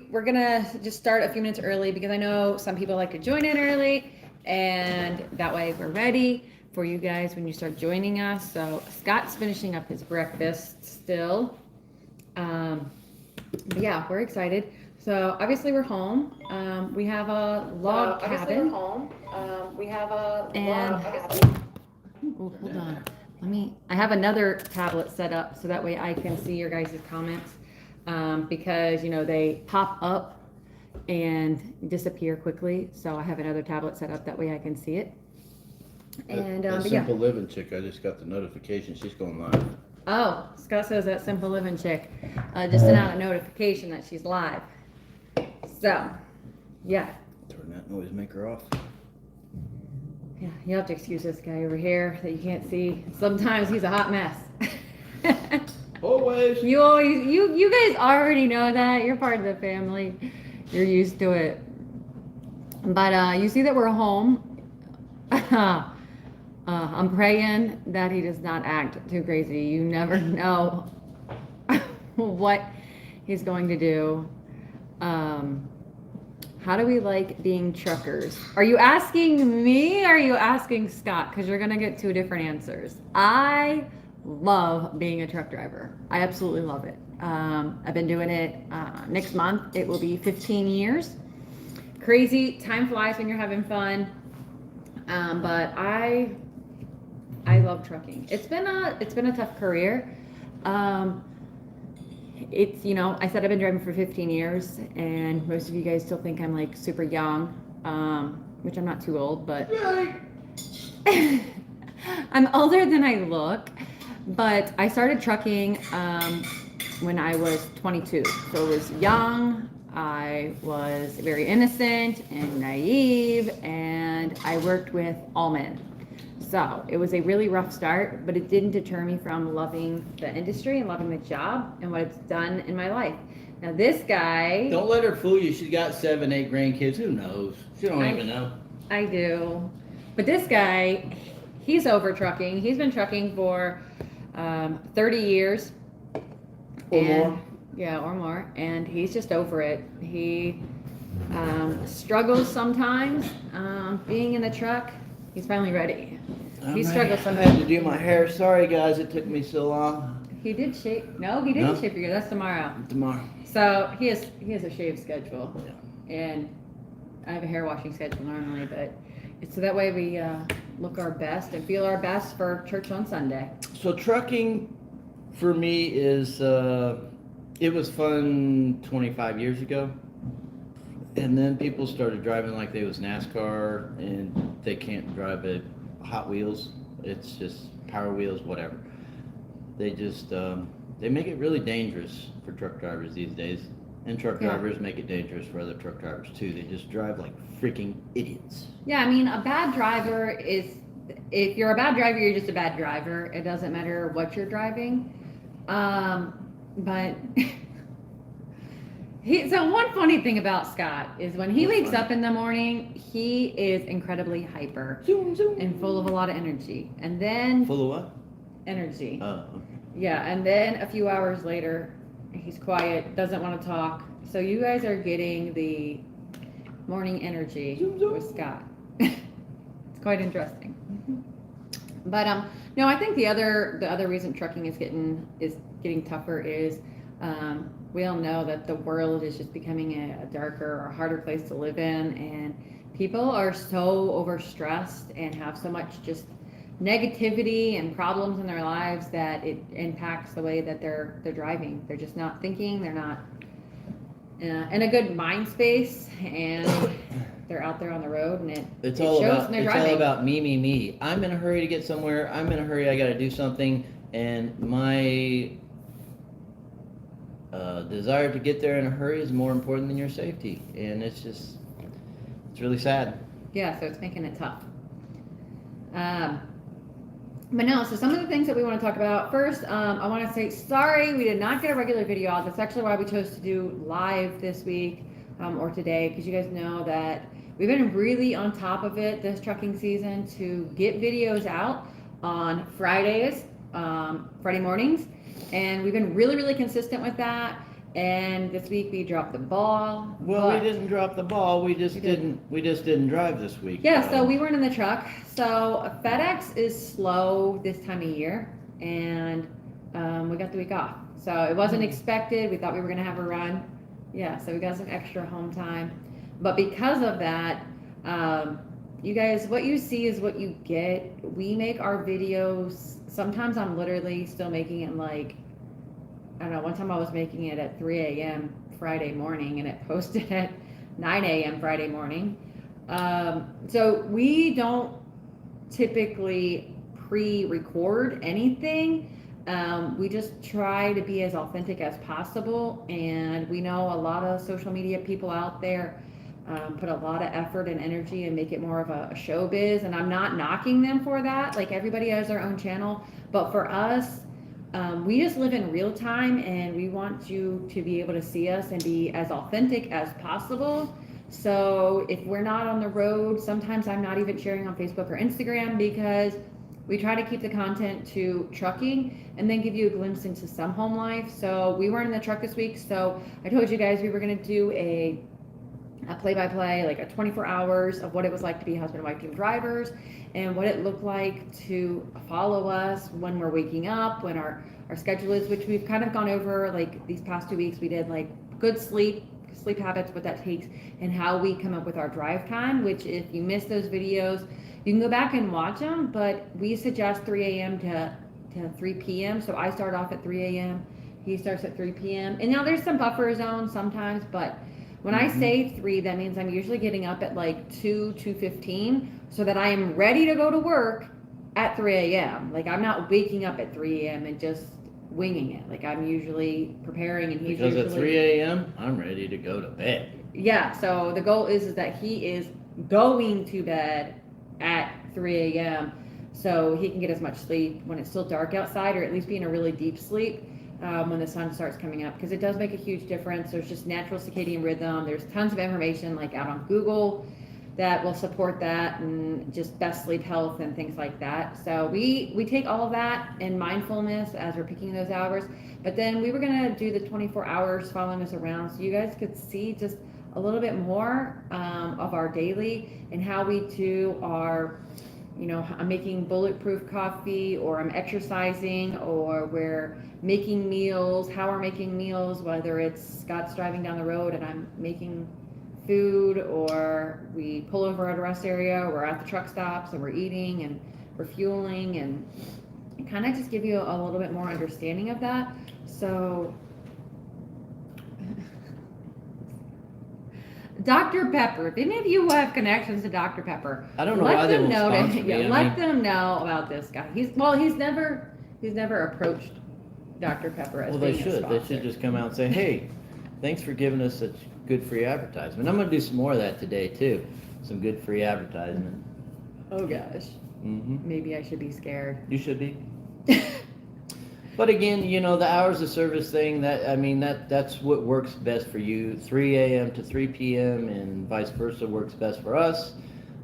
we're gonna just start a few minutes early because I know some people like to join in early, and that way we're ready for you guys when you start joining us. So Scott's finishing up his breakfast still. But yeah, we're excited. So obviously we're home. We have a log cabin. Ooh, hold on. I have another tablet set up so that way I can see your guys' comments. Because, they pop up and disappear quickly. So I have another tablet set up that way I can see it. And, that but yeah. Simple Living chick, I just got the notification. She's going live. Oh, Scott says that Simple Living chick just sent out a notification that she's live. So, yeah. Turn that noisemaker off. Yeah, you have to excuse this guy over here that you can't see. Sometimes he's a hot mess. Always. You guys already know that. You're part of the family. You're used to it. But you see that we're home. I'm praying that he does not act too crazy. You never know what he's going to do. How do we like being truckers? Are you asking me or are you asking Scott? Because you're going to get two different answers. I love being a truck driver. I absolutely love it. I've been doing it next month. It will be 15 years. Crazy. Time flies when you're having fun. But I love trucking. It's been a tough career. It's, I said I've been driving for 15 years, and most of you guys still think I'm like super young, which I'm not too old, but I'm older than I look. But I started trucking when I was 22, so I was young. I was very innocent and naive, and I worked with all men. So it was a really rough start, but it didn't deter me from loving the industry and loving the job and what it's done in my life. Now this guy... Don't let her fool you. She's got 7, 8 grandkids. Who knows? She don't even know. I do. But this guy, he's over trucking. He's been trucking for 30 years. Or more. Yeah, or more. And he's just over it. He struggles sometimes being in the truck. He's finally ready. He struggles I sometimes. had to do my hair. Sorry, guys. It took me so long. He did shave. No, he didn't shave your hair. That's tomorrow. Tomorrow. So he has a shave schedule. Yeah. And I have a hair washing schedule normally, but it's so that way we look our best and feel our best for church on Sunday. So trucking for me is, it was fun 25 years ago. And then people started driving like they was NASCAR, and they can't drive a Hot Wheels. It's just Power Wheels, whatever. They just, they make it really dangerous for truck drivers these days. And truck drivers make it dangerous for other truck drivers too. They just drive like freaking idiots. Yeah, I mean, a bad driver is, if you're a bad driver, you're just a bad driver. It doesn't matter what you're driving. But so one funny thing about Scott is when he wakes up in the morning, he is incredibly hyper and full of a lot of energy. And then... Full of what? Energy. Oh, okay. Yeah, and then a few hours later, he's quiet, doesn't want to talk. So you guys are getting the morning energy with Scott. It's quite interesting. But no, I think the other reason trucking is getting tougher is we all know that the world is just becoming a darker or harder place to live in, and people are so overstressed and have so much just negativity and problems in their lives that it impacts the way that they're driving. They're just not thinking. They're not in a good mind space, and they're out there on the road, and it shows in their driving. All about me. I'm in a hurry to get somewhere. I'm in a hurry. I got to do something, and my desire to get there in a hurry is more important than your safety, and it's really sad. Yeah, so it's making it tough. But no, so some of the things that we want to talk about. First, I want to say sorry we did not get a regular video out. That's actually why we chose to do live this week or today, because you guys know that we've been really on top of it this trucking season to get videos out on Fridays, Friday mornings, and we've been really, really consistent with that. And this week we dropped the ball. Well, we but- didn't drop the ball. We just We didn't. didn't drive this week. Yeah, so we weren't in the truck. So FedEx is slow this time of year, and we got the week off. So it wasn't expected. We thought we were gonna have a run. Yeah, so we got some extra home time. But because of that, you guys, what you see is what you get. We make our videos. Sometimes I'm literally still making it like, I don't know, one time I was making it at 3 a.m. Friday morning and it posted at 9 a.m. Friday morning. So we don't typically pre-record anything. We just try to be as authentic as possible. And we know a lot of social media people out there put a lot of effort and energy and make it more of a showbiz. And I'm not knocking them for that. Like, everybody has their own channel. But for us, we just live in real time, and we want you to be able to see us and be as authentic as possible. So if we're not on the road, sometimes I'm not even sharing on Facebook or Instagram, because we try to keep the content to trucking and then give you a glimpse into some home life. So we weren't in the truck this week. So I told you guys we were going to do a play-by-play, like a 24 hours of what it was like to be husband and wife team drivers, and what it looked like to follow us when we're waking up, when our schedule is, which we've kind of gone over. Like these past 2 weeks, we did like good sleep habits, what that takes, and how we come up with our drive time, which if you missed those videos, you can go back and watch them, but we suggest 3 a.m. to 3 p.m. So I start off at 3 a.m. He starts at 3 p.m. And now there's some buffer zone sometimes, but when I say 3, that means I'm usually getting up at like 2:15, so that I am ready to go to work at 3 a.m. Like, I'm not waking up at 3 a.m. and just winging it. Like, I'm usually preparing, and he's Because usually... at 3 a.m., I'm ready to go to bed. Yeah, so the goal is that he is going to bed at 3 a.m. so he can get as much sleep when it's still dark outside, or at least be in a really deep sleep when the sun starts coming up, because it does make a huge difference. There's just natural circadian rhythm. There's tons of information like out on Google that will support that, and just best sleep health and things like that. So we take all of that and mindfulness as we're picking those hours. But then we were gonna do the 24 hours following us around, so you guys could see just a little bit more of our daily, and how we do our, you know, I'm making bulletproof coffee, or I'm exercising, or we're making meals, how we're making meals, whether it's Scott's driving down the road and I'm making food, or we pull over at a rest area, or we're at the truck stops and we're eating and we're fueling, and kind of just give you a little bit more understanding of that. So Dr. Pepper, if any of you have connections to Dr. Pepper, I don't know why they won't sponsor me. let them know about this guy. He's never approached Dr. Pepper as Well, they being a should. They sponsor. should just come out and say, hey, thanks for giving us such good free advertisement. I'm going to do some more of that today, too. Some good free advertisement. Oh gosh, maybe I should be scared. You should be. But again, you know, the hours of service thing, that's what works best for you. 3 a.m. to 3 p.m. and vice versa works best for us.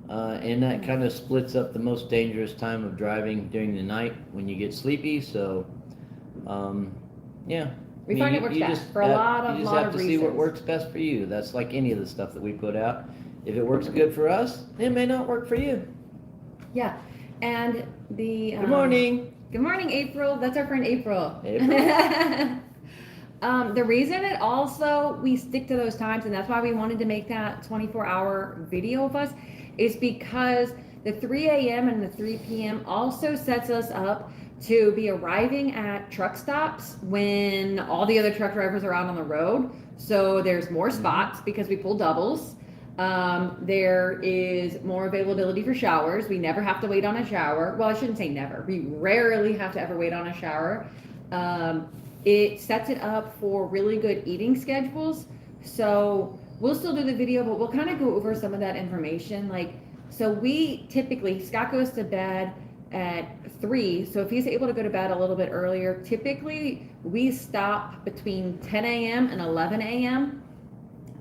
And that kind of splits up the most dangerous time of driving during the night when you get sleepy. So, yeah. We find it works best for a lot of You just have to see what reasons. works best for you. That's like any of the stuff that we put out. If it works good for us, it may not work for you. Yeah, and the Good morning. Good morning, April. That's our friend April. April. The reason it also, we stick to those times, and that's why we wanted to make that 24-hour video of us, is because the 3 a.m. and the 3 p.m. also sets us up to be arriving at truck stops when all the other truck drivers are out on the road. So there's more spots because we pull doubles. There is more availability for showers. We never have to wait on a shower. Well, I shouldn't say never. We rarely have to ever wait on a shower. It sets it up for really good eating schedules. So we'll still do the video, but we'll kind of go over some of that information. Like, so we typically, Scott goes to bed at 3. So if he's able to go to bed a little bit earlier, typically we stop between 10 a.m. and 11 a.m.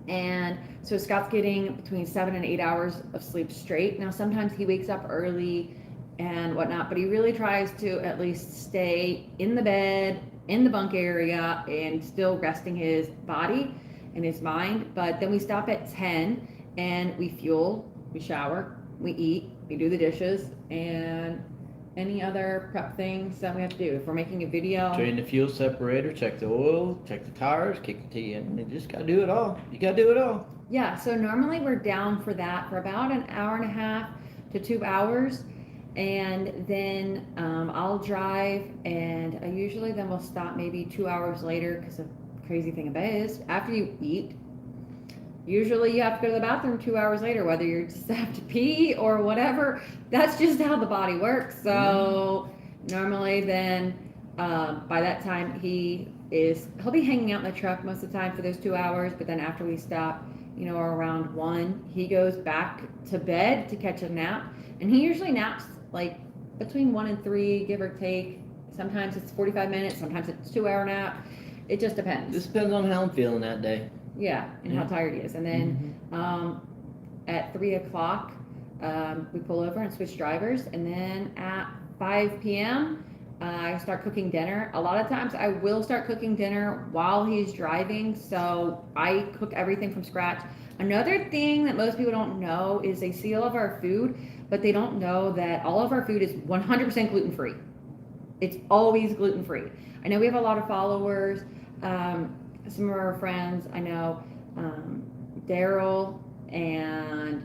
And so Scott's getting between 7 and 8 hours of sleep straight. Now, sometimes he wakes up early and whatnot, but he really tries to at least stay in the bed in the bunk area and still resting his body and his mind. But then we stop at 10 and we fuel, we shower, we eat, we do the dishes, and any other prep things that we have to do. If we're making a video, Drain the fuel separator, check the oil, check the tires, kick the T in. You just gotta do it all. You gotta do it all. yeah, so normally we're down for that for about an hour and a half to 2 hours. And then I'll drive, and I usually then will stop maybe 2 hours later, because the crazy thing about it is after you eat, usually you have to go to the bathroom 2 hours later, whether you just have to pee or whatever. That's just how the body works. So normally then by that time he'll be hanging out in the truck most of the time for those 2 hours. But then after we stop, you know, around 1, he goes back to bed to catch a nap. And he usually naps like between 1 and 3, give or take. Sometimes it's 45 minutes, sometimes it's 2-hour nap. It just depends. Just depends on how I'm feeling that day. Yeah, and how tired he is. And then at 3 o'clock, we pull over and switch drivers. And then at 5 p.m., I start cooking dinner. A lot of times I will start cooking dinner while he's driving, so I cook everything from scratch. Another thing that most people don't know is they see all of our food, but they don't know that all of our food is 100% gluten-free. It's always gluten-free. I know we have a lot of followers. Some of our friends, I know Daryl and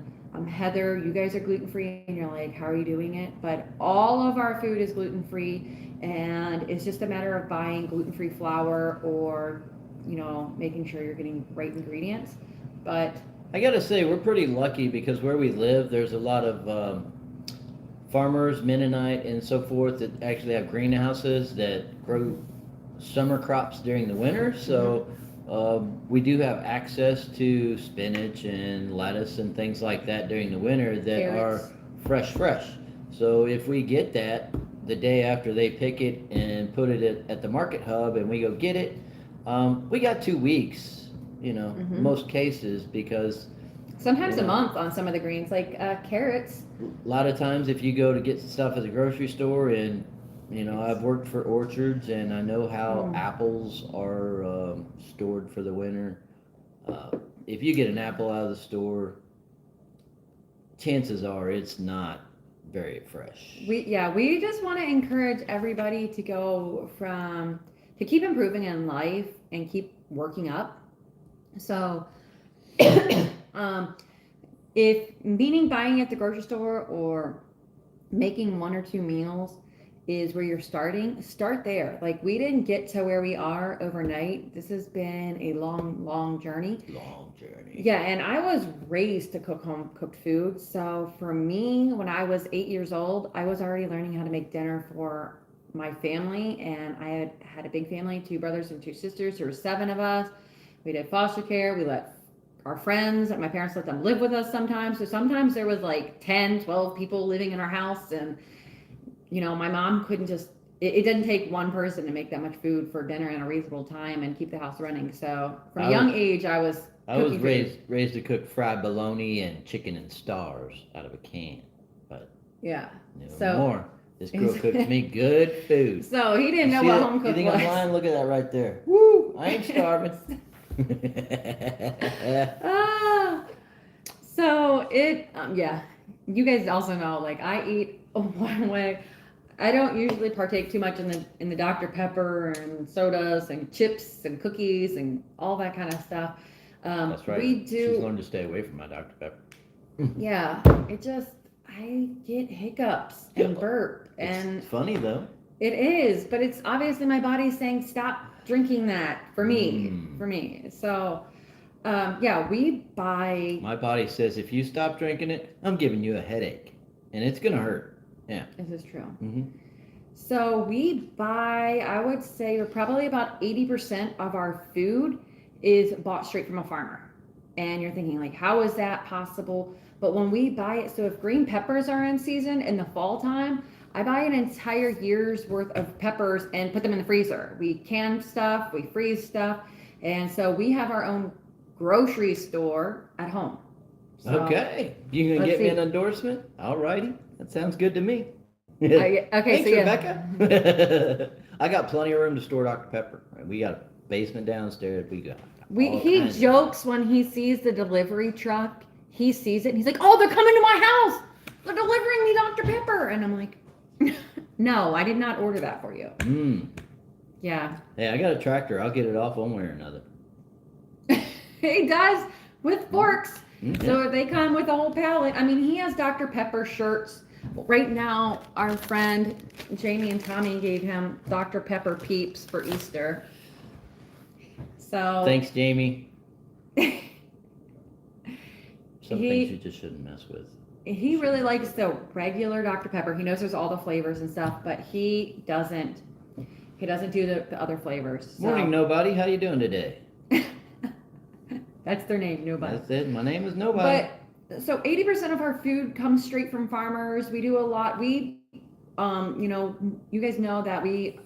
Heather, you guys are gluten-free, and you're like, how are you doing it? But all of our food is gluten-free, and it's just a matter of buying gluten-free flour or, you know, making sure you're getting right ingredients. But I gotta say, we're pretty lucky because where we live, there's a lot of farmers, Mennonite, and so forth that actually have greenhouses that grow summer crops during the winter. So we do have access to spinach and lettuce and things like that during the winter that Carrots. are fresh. So if we get that the day after they pick it and put it at the market hub and we go get it, we got 2 weeks, you know, most cases, because sometimes a month on some of the greens, like carrots. a lot of times if you go to get stuff at the grocery store, and you know, I've worked for orchards and I know how apples are stored for the winter. If you get an apple out of the store, chances are it's not very fresh. We just want to encourage everybody to go to keep improving in life and keep working up. So if meaning buying at the grocery store or making 1 or 2 meals is where you're starting, start there. Like, we didn't get to where we are overnight. This has been a long journey. Long journey. Yeah, and I was raised to cook home cooked food. So for me, when I was 8 years old, I was already learning how to make dinner for my family. And I had a big family, 2 brothers and 2 sisters. There were 7 of us. We did foster care. We let our friends, my parents let them live with us sometimes. So sometimes there was like 10, 12 people living in our house. And, you know, my mom couldn't just, it didn't take one person to make that much food for dinner in a reasonable time and keep the house running. So from a young age, I was raised to cook fried bologna and chicken and stars out of a can. But yeah, no more. This girl cooks me good food. So he didn't know what home cooked was. You think I'm lying? Look at that right there. Woo! I ain't starving. So yeah, you guys also know, like, I eat one way. I don't usually partake too much in the Dr. Pepper and sodas and chips and cookies and all that kind of stuff. That's right. She's learned to stay away from my Dr. Pepper. Yeah, I get hiccups and burp. And it's funny though. It is, but it's obviously my body's saying stop drinking that for me. So we buy. My body says if you stop drinking it, I'm giving you a headache, and it's gonna hurt. Yeah, this is true. So we buy, I would say, probably about 80% of our food is bought straight from a farmer. And you're thinking, like, how is that possible? But when we buy it, so if green peppers are in season in the fall time, I buy an entire year's worth of peppers and put them in the freezer. We can stuff, we freeze stuff. And so we have our own grocery store at home. So, okay. You gonna get me an endorsement? All righty. That sounds good to me. Okay, Thanks, so Rebecca. I got plenty of room to store Dr. Pepper. We got a basement downstairs. We got. He jokes when he sees the delivery truck. He sees it and he's like, "Oh, they're coming to my house. They're delivering me Dr. Pepper." And I'm like, "No, I did not order that for you." Yeah. Hey, I got a tractor. I'll get it off one way or another. He does with forks. Mm-hmm. So they come with a whole pallet. I mean, he has Dr. Pepper shirts. Right now, our friend Jamie and Tommy gave him Dr. Pepper Peeps for Easter. So Thanks, Jamie. Some things you just shouldn't mess with. He really likes the regular Dr. Pepper. He knows there's all the flavors and stuff, but he doesn't do the other flavors. So. Morning, nobody. How you doing today? That's their name, Nobody. That's it. My name is Nobody. But so 80% of our food comes straight from farmers. We do a lot. We, you guys know that we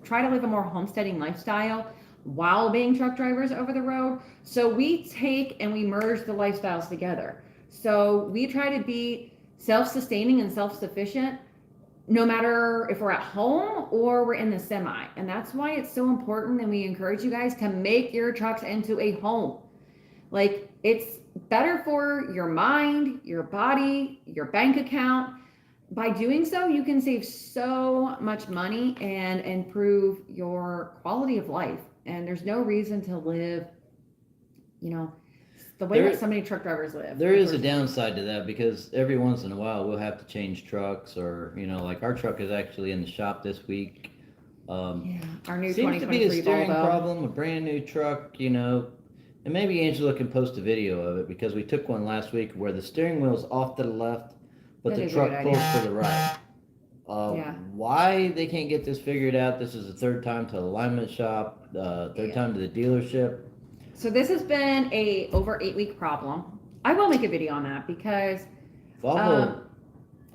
try to live a more homesteading lifestyle while being truck drivers over the road. So we take and we merge the lifestyles together. So we try to be self-sustaining and self-sufficient no matter if we're at home or we're in the semi. And that's why it's so important, and we encourage you guys to make your trucks into a home. Like, it's better for your mind, your body, your bank account. By doing so, you can save so much money and improve your quality of life. And there's no reason to live, the way that so many truck drivers live. There is a downside to that, because every once in a while we'll have to change trucks, or like our truck is actually in the shop this week. Our new seems to be a 2023 steering Volvo. problem, a brand new truck, and maybe Angela can post a video of it, because we took one last week where the steering wheel's off to the left, but the truck pulls to the right. Why they can't get this figured out? This is the third time to the alignment shop, third time to the dealership. So this has been a over 8-week problem. I will make a video on that because Volvo.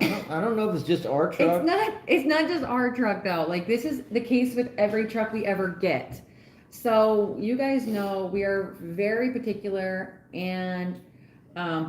I don't know if it's just our truck. It's not just our truck though. Like, this is the case with every truck we ever get. So you guys know we are very particular, and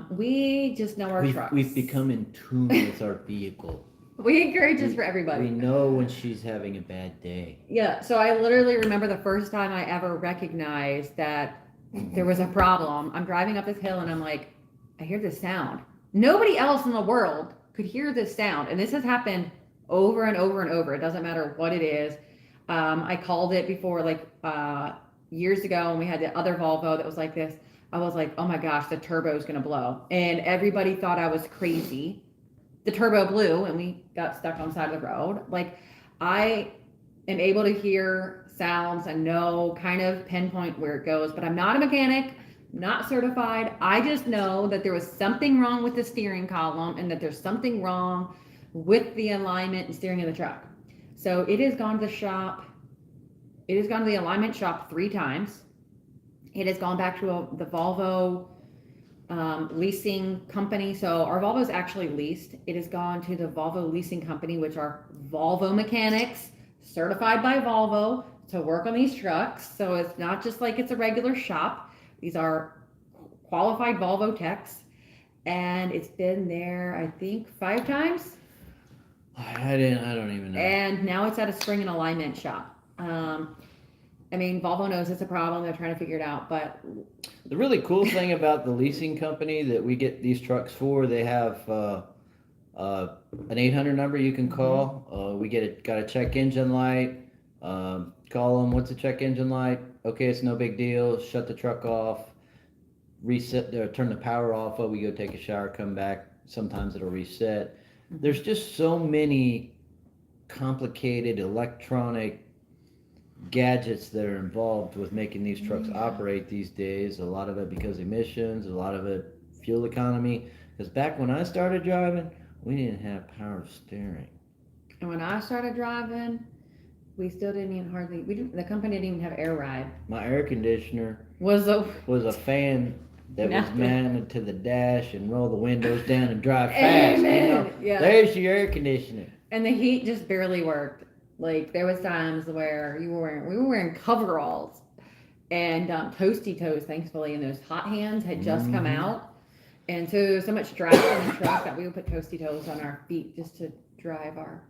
we just know our trucks. We've become in tune with our vehicle. We encourage this for everybody. We know when she's having a bad day. Yeah, so I literally remember the first time I ever recognized that there was a problem. I'm driving up this hill and I'm like, I hear this sound. Nobody else in the world could hear this sound. And this has happened over and over and over. It doesn't matter what it is. I called it before, years ago, and we had the other Volvo that was like this. I was like, oh my gosh, the turbo's gonna blow. And everybody thought I was crazy. The turbo blew and we got stuck on the side of the road. Like, I am able to hear sounds and know, kind of pinpoint where it goes, but I'm not a mechanic, not certified. I just know that there was something wrong with the steering column and that there's something wrong with the alignment and steering of the truck. So it has gone to the shop. It has gone to the alignment shop 3 times. It has gone back to the Volvo leasing company. So our Volvo is actually leased. It has gone to the Volvo leasing company, which are Volvo mechanics certified by Volvo to work on these trucks. So it's not just like it's a regular shop. These are qualified Volvo techs, and it's been there, I think, 5 times. I don't even know. And now it's at a spring and alignment shop. Volvo knows it's a problem. They're trying to figure it out, but the really cool thing about the leasing company that we get these trucks for, they have an 800 number you can call. We got a check engine light. Call them. What's a check engine light? Okay, it's no big deal. Shut the truck off. Reset. Turn the power off. Oh, we go take a shower. Come back. Sometimes it'll reset. There's just so many complicated electronic gadgets that are involved with making these trucks operate these days. A lot of it because emissions, a lot of it fuel economy. Because back when I started driving, we didn't have power steering. And when I started driving, we still didn't even the company didn't even have air ride. My air conditioner Was a fan that was mounted to the dash and roll the windows down and drive fast. Yeah. There's your air conditioner. And the heat just barely worked. Like, there was times where we were wearing coveralls and toasty toes, thankfully, and those hot hands had just come out. And so much drag in the truck that we would put toasty toes on our feet just to drive our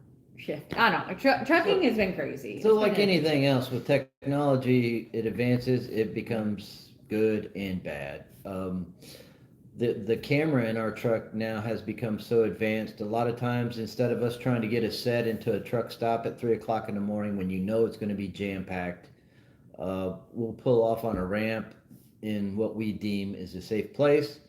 shift. I don't know. Trucking has been crazy. So It's like been anything else with technology, it advances, it becomes good and bad. The camera in our truck now has become so advanced. A lot of times, instead of us trying to get a set into a truck stop at 3 o'clock in the morning when you know it's going to be jam packed, we'll pull off on a ramp in what we deem is a safe place.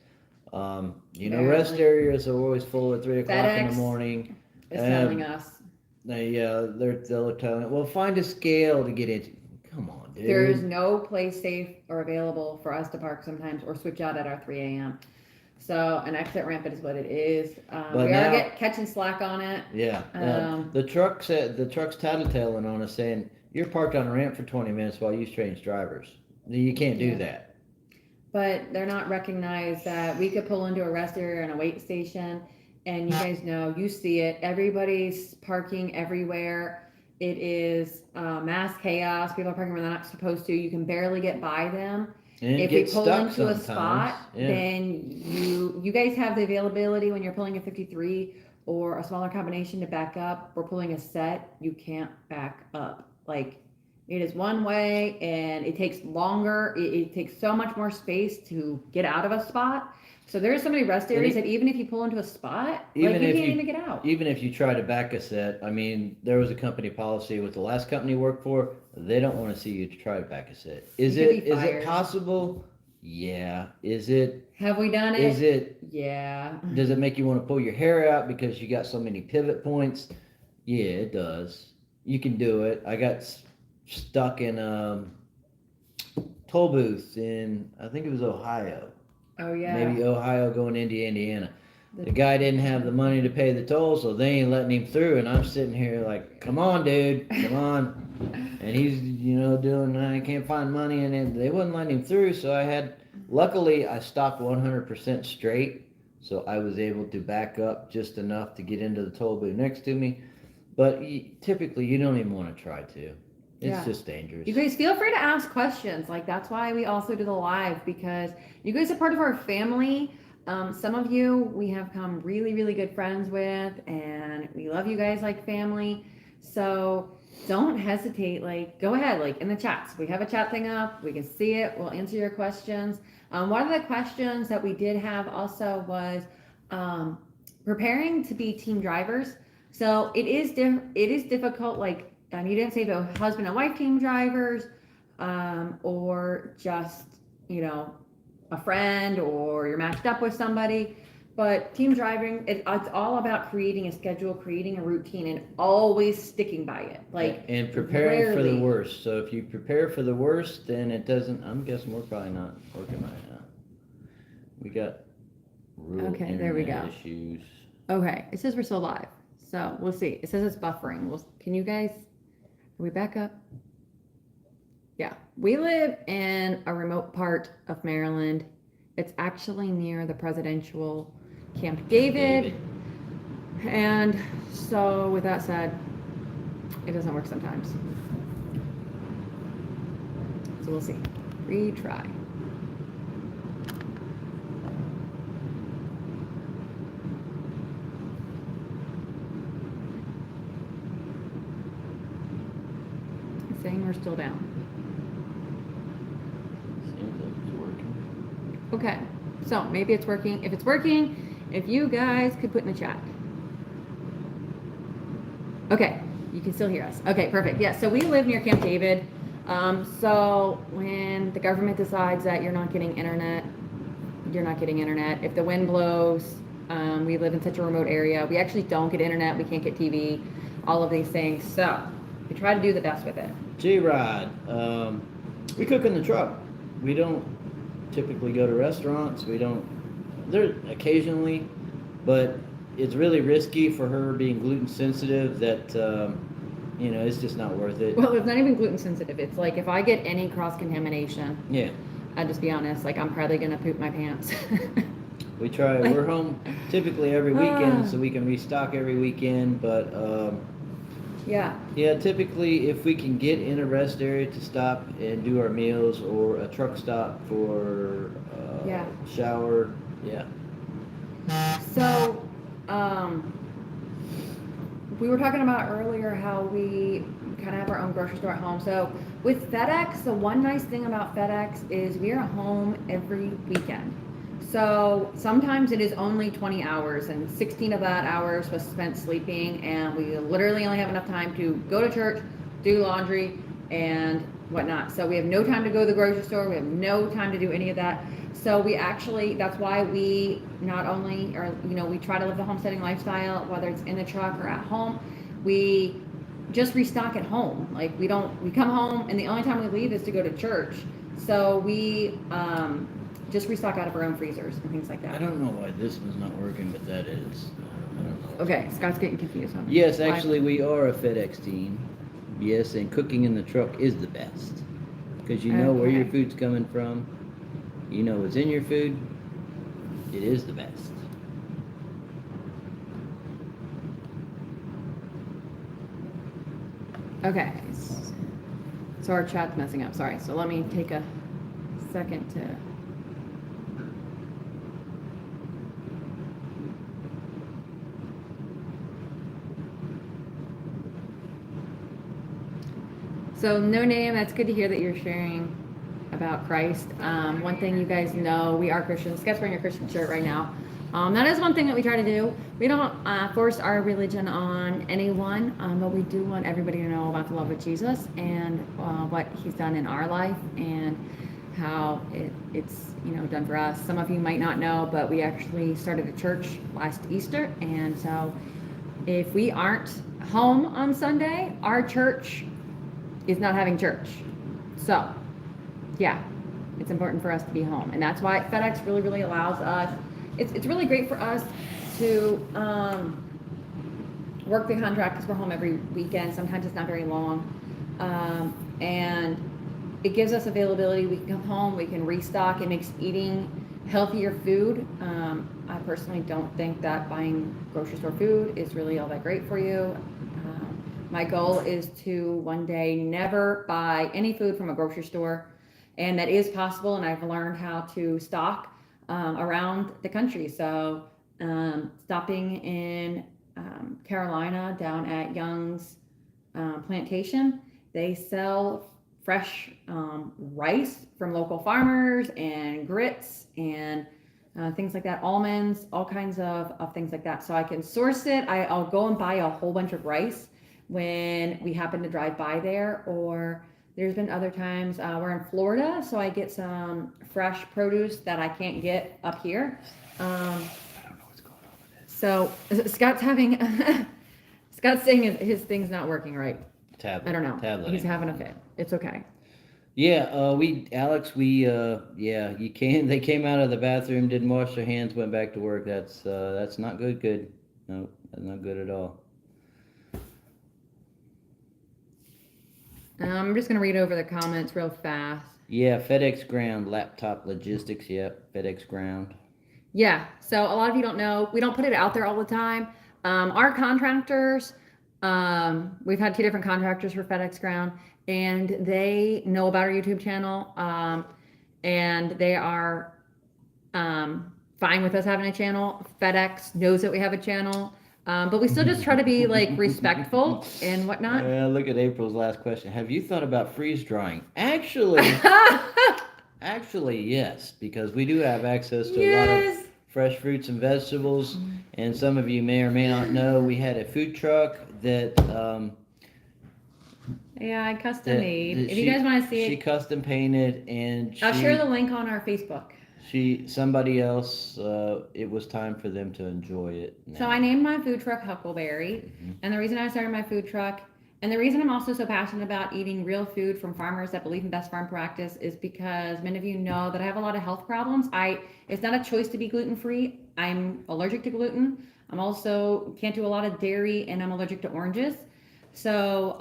Rest Barely. areas are always full at 3 o'clock in the FedEx morning. is telling us They're telling, well, find a scale to get into. Come on, dude. there is no place safe or available for us to park sometimes or switch out at our 3 a.m. So an exit ramp is what it is. But We now- are catching slack on it. Yeah, the truck's tattletaling on us saying you're parked on a ramp for 20 minutes while you change drivers. You can't do Yeah. that. But they're not recognized that we could pull into a rest area and a wait station, and you guys know, you see it. Everybody's parking everywhere. It is mass chaos. People are parking where they're not supposed to. You can barely get by them. And If we get pull stuck into a sometimes. spot, Yeah. then you guys have the availability when you're pulling a 53 or a smaller combination to back up. We're pulling a set. You can't back up. Like, it is one way, and it takes longer. It takes so much more space to get out of a spot. So there's so many rest areas that even if you pull into a spot, Even like, you if can't you- even get out. Even if you try to back a set, I mean, there was a company policy with the last company you worked for. They don't want to see you to try to back a set. Is You could it be fired. possible? Yeah. Is it? Have we done Is it? it? Yeah. Does it make you want to pull your hair out because you got so many pivot points? Yeah, it does. You can do it. I got stuck in toll booths in, I think it was Ohio. Oh yeah. Maybe Ohio going into Indiana. The guy didn't have the money to pay the toll, so they ain't letting him through. And I'm sitting here like, come on, dude, come on. And he's, doing, I can't find money. And then they wouldn't let him through. So luckily, I stopped 100% straight. So I was able to back up just enough to get into the toll booth next to me. But typically, you don't even want to try to. It's Yeah. just dangerous. You guys feel free to ask questions. Like, that's why we also do the live, because you guys are part of our family. Some of you we have come really, really good friends with, and we love you guys like family. So don't hesitate. Like, go ahead, like in the chats. We have a chat thing up. We can see it. We'll answer your questions. One of the questions that we did have also was preparing to be team drivers. So it is difficult. Like, you didn't say the husband and wife team drivers, or just, a friend, or you're matched up with somebody. But team driving, it's all about creating a schedule, creating a routine, and always sticking by it. Like, and preparing for the rarely- worst. So if you prepare for the worst, then it doesn't. I'm guessing we're probably not working right now. We got rural Okay, there we internet go. issues. Okay, it says we're still live. So we'll see. It says it's buffering. Can you guys, are we back up? Yeah, we live in a remote part of Maryland. It's actually near the presidential Camp David. And so with that said, it doesn't work sometimes. So we'll see. Retry. It's saying we're still down. Seems like it's working. Okay, so maybe it's working. If it's working, if you guys could put in the chat. Okay, you can still hear us. Okay, perfect. Yeah, so we live near Camp David. So when the government decides that you're not getting internet, you're not getting internet. If the wind blows, we live in such a remote area. We actually don't get internet. We can't get TV, all of these things. So we try to do the best with it. G-Rod, we cook in the truck. We don't typically go to restaurants. We don't, there occasionally, but it's really risky for her being gluten sensitive that, it's just not worth it. Well, it's not even gluten sensitive. It's like if I get any cross contamination, Yeah, I'll just be honest, like I'm probably gonna poop my pants. we try, Like- we're home typically every weekend so we can restock every weekend, but, Yeah. yeah, typically if we can get in a rest area to stop and do our meals or a truck stop for Yeah. we were talking about earlier how we kind of have our own grocery store at home. So with FedEx, the one nice thing about FedEx is we are home every weekend. So sometimes it is only 20 hours, and 16 of that hours was spent sleeping, and we literally only have enough time to go to church, do laundry, and whatnot. So we have no time to go to the grocery store. We have no time to do any of that. So we actually, that's why we not only are, we try to live the homesteading lifestyle, whether it's in the truck or at home. We just restock at home. Like we come home and the only time we leave is to go to church. So we just restock out of our own freezers and things like that. I don't know why this one's not working, but that is. I don't know. Okay, Scott's getting confused on Yes, actually, we are a FedEx team. Yes, and cooking in the truck is the best. Because you know where your Okay. food's coming from. You know what's in your food. It is the best. Okay. So our chat's messing up. Sorry. So let me take a second to. So no name, that's good to hear that you're sharing about Christ. One thing you guys know, we are Christians. Scott's wearing a Christian shirt right now. That is one thing that we try to do. We don't force our religion on anyone, but we do want everybody to know about the love of Jesus and what he's done in our life and how it's done for us. Some of you might not know, but we actually started a church last Easter, and so if we aren't home on Sunday, our church is not having church. So yeah, it's important for us to be home, and that's why FedEx really allows us. It's really great for us to work the contract because we're home every weekend. Sometimes it's not very long, and it gives us availability. We can come home, we can restock. It makes eating healthier food. I personally don't think that buying grocery store food is really all that great for you. My goal is to one day never buy any food from a grocery store, and that is possible, and I've learned how to stock around the country. So stopping in Carolina down at Young's plantation, they sell fresh rice from local farmers and grits and things like that, almonds, all kinds of things like that. So I can source it. I'll go and buy a whole bunch of rice when we happen to drive by there, or there's been other times we're in Florida, so I get some fresh produce that I can't get up here. I don't know what's going on with this. So Scott's saying his thing's not working right. Tablet. I don't know. Tablet. He's having a fit. It's okay. Yeah, they came out of the bathroom, didn't wash their hands, went back to work. That's not good. No, that's not good at all. I'm just going to read over the comments real fast. Yeah, FedEx Ground, laptop logistics, yep, FedEx Ground. Yeah, so a lot of you don't know, we don't put it out there all the time. Our contractors, we've had 2 different contractors for FedEx Ground, and they know about our YouTube channel, and they are fine with us having a channel. FedEx knows that we have a channel. But we still just try to be like respectful and whatnot. Look at April's last question. Have you thought about freeze drying? Actually, yes, because we do have access to a lot of fresh fruits and vegetables. And some of you may or may not know, we had a food truck that yeah, I custom made. If you guys want to see she it, custom painted, and I'll share the link on our Facebook. Somebody else, it was time for them to enjoy it. Now. So I named my food truck Huckleberry, and the reason I started my food truck, and the reason I'm also so passionate about eating real food from farmers that believe in best farm practice, is because many of you know that I have a lot of health problems. It's not a choice to be gluten-free. I'm allergic to gluten. I'm also can't do a lot of dairy, and I'm allergic to oranges. So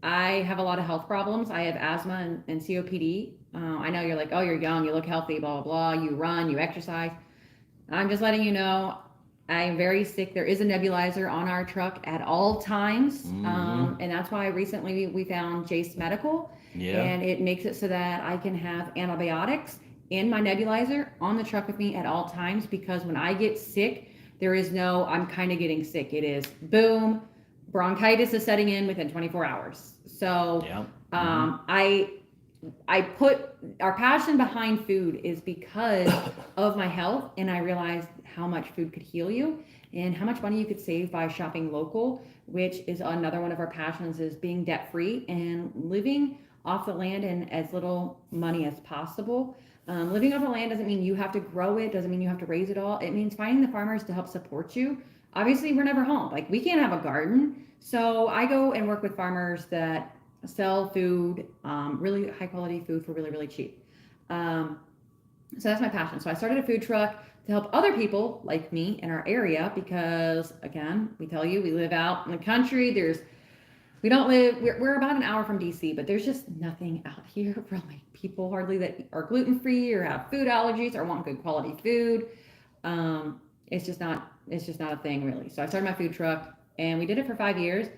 I have a lot of health problems. I have asthma and COPD. I know you're like, oh, you're young, you look healthy, blah, blah, blah. You run, you exercise. I'm just letting you know, I am very sick. There is a nebulizer on our truck at all times. And that's why recently we found Jace Medical. Yeah. And it makes it so that I can have antibiotics in my nebulizer on the truck with me at all times, because when I get sick, There is no, I'm kind of getting sick. It is boom, bronchitis is setting in within 24 hours. So Yeah. I put our passion behind food is because of my health, and I realized how much food could heal you and how much money you could save by shopping local, which is another one of our passions, is being debt free and living off the land and as little money as possible. Living off the land doesn't mean you have to grow it, doesn't mean you have to raise it all. It means finding the farmers to help support you. Obviously, we're never home. Like, we can't have a garden. So I go and work with farmers that sell food, really high quality food for really, really cheap. So that's my passion. So I started a food truck to help other people like me in our area because, again, we tell you, we live out in the country. We're about an hour from DC, but there's just nothing out here for like people hardly that are gluten free or have food allergies or want good quality food. It's just not a thing really. So I started my food truck and we did it for 5 years.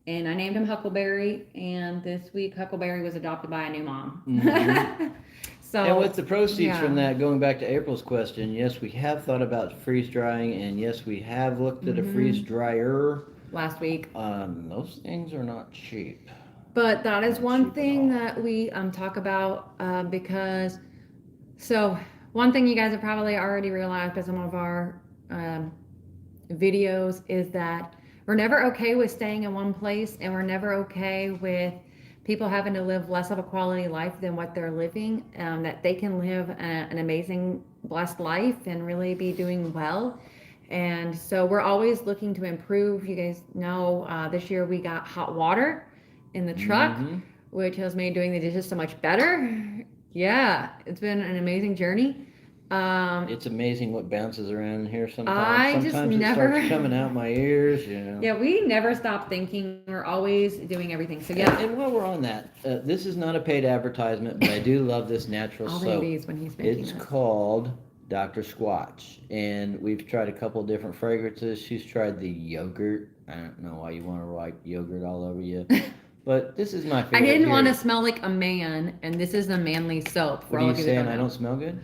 And I named him Huckleberry, and this week Huckleberry was adopted by a new mom. Mhm. So, And with the proceeds yeah. from that, going back to April's question, yes, we have thought about freeze drying, and yes, we have looked at a Mhm. freeze dryer. Last week. Those things are not cheap. But that is Not one cheap at thing all. that we talk about because, so one thing you guys have probably already realized by some of our videos is that we're never okay with staying in one place, and we're never okay with people having to live less of a quality life than what they're living, that they can live an amazing, blessed life and really be doing well. And so we're always looking to improve. You guys know this year we got hot water in the truck, Mhm. which has made doing the dishes so much better. Yeah, it's been an amazing journey. It's amazing what bounces around in here sometimes. I just Sometimes it never- starts coming out my ears, you know. Yeah, we never stop thinking. We're always doing everything. So yeah, And while we're on that, this is not a paid advertisement, but I do love this natural all soap. babies when he's making It's this. called Dr. Squatch, and we've tried a couple different fragrances. She's tried the yogurt. I don't know why you want to write yogurt all over you, but this is my I favorite. didn't want to Here. smell like a man, and this is the manly soap. For What are all you of that saying? I know. don't smell good?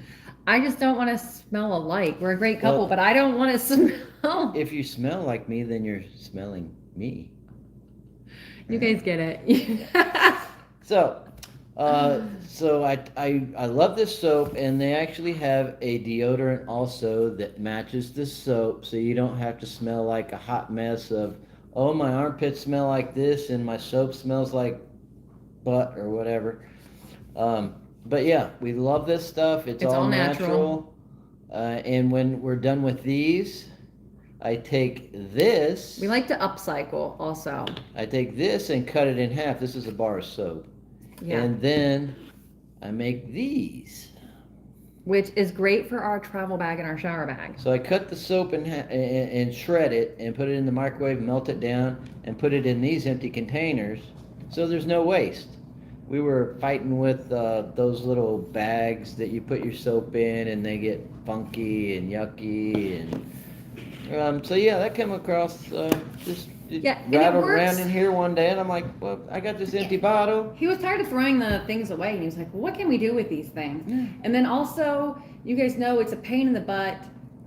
I just don't want to smell alike. We're a great couple, Well, but I don't want to smell. If you smell like me, then you're smelling me. You guys get it. So, I love this soap, and they actually have a deodorant also that matches the soap, so you don't have to smell like a hot mess of, oh, my armpits smell like this, and my soap smells like butt or whatever. But yeah, we love this stuff. It's all natural. And when we're done with these, I take this. We like to upcycle also. I take this and cut it in half. This is a bar of soap. Yeah. And then I make these. Which is great for our travel bag and our shower bag. So I cut the soap and shred it and put it in the microwave, melt it down, and put it in these empty containers. So there's no waste. We were fighting with those little bags that you put your soap in, and they get funky and yucky. And so yeah, that came across just Yeah, and it rattled works. around in here one day, and I'm like, well, I got this empty bottle. He was tired of throwing the things away, and he was like, well, what can we do with these things? And then also, you guys know it's a pain in the butt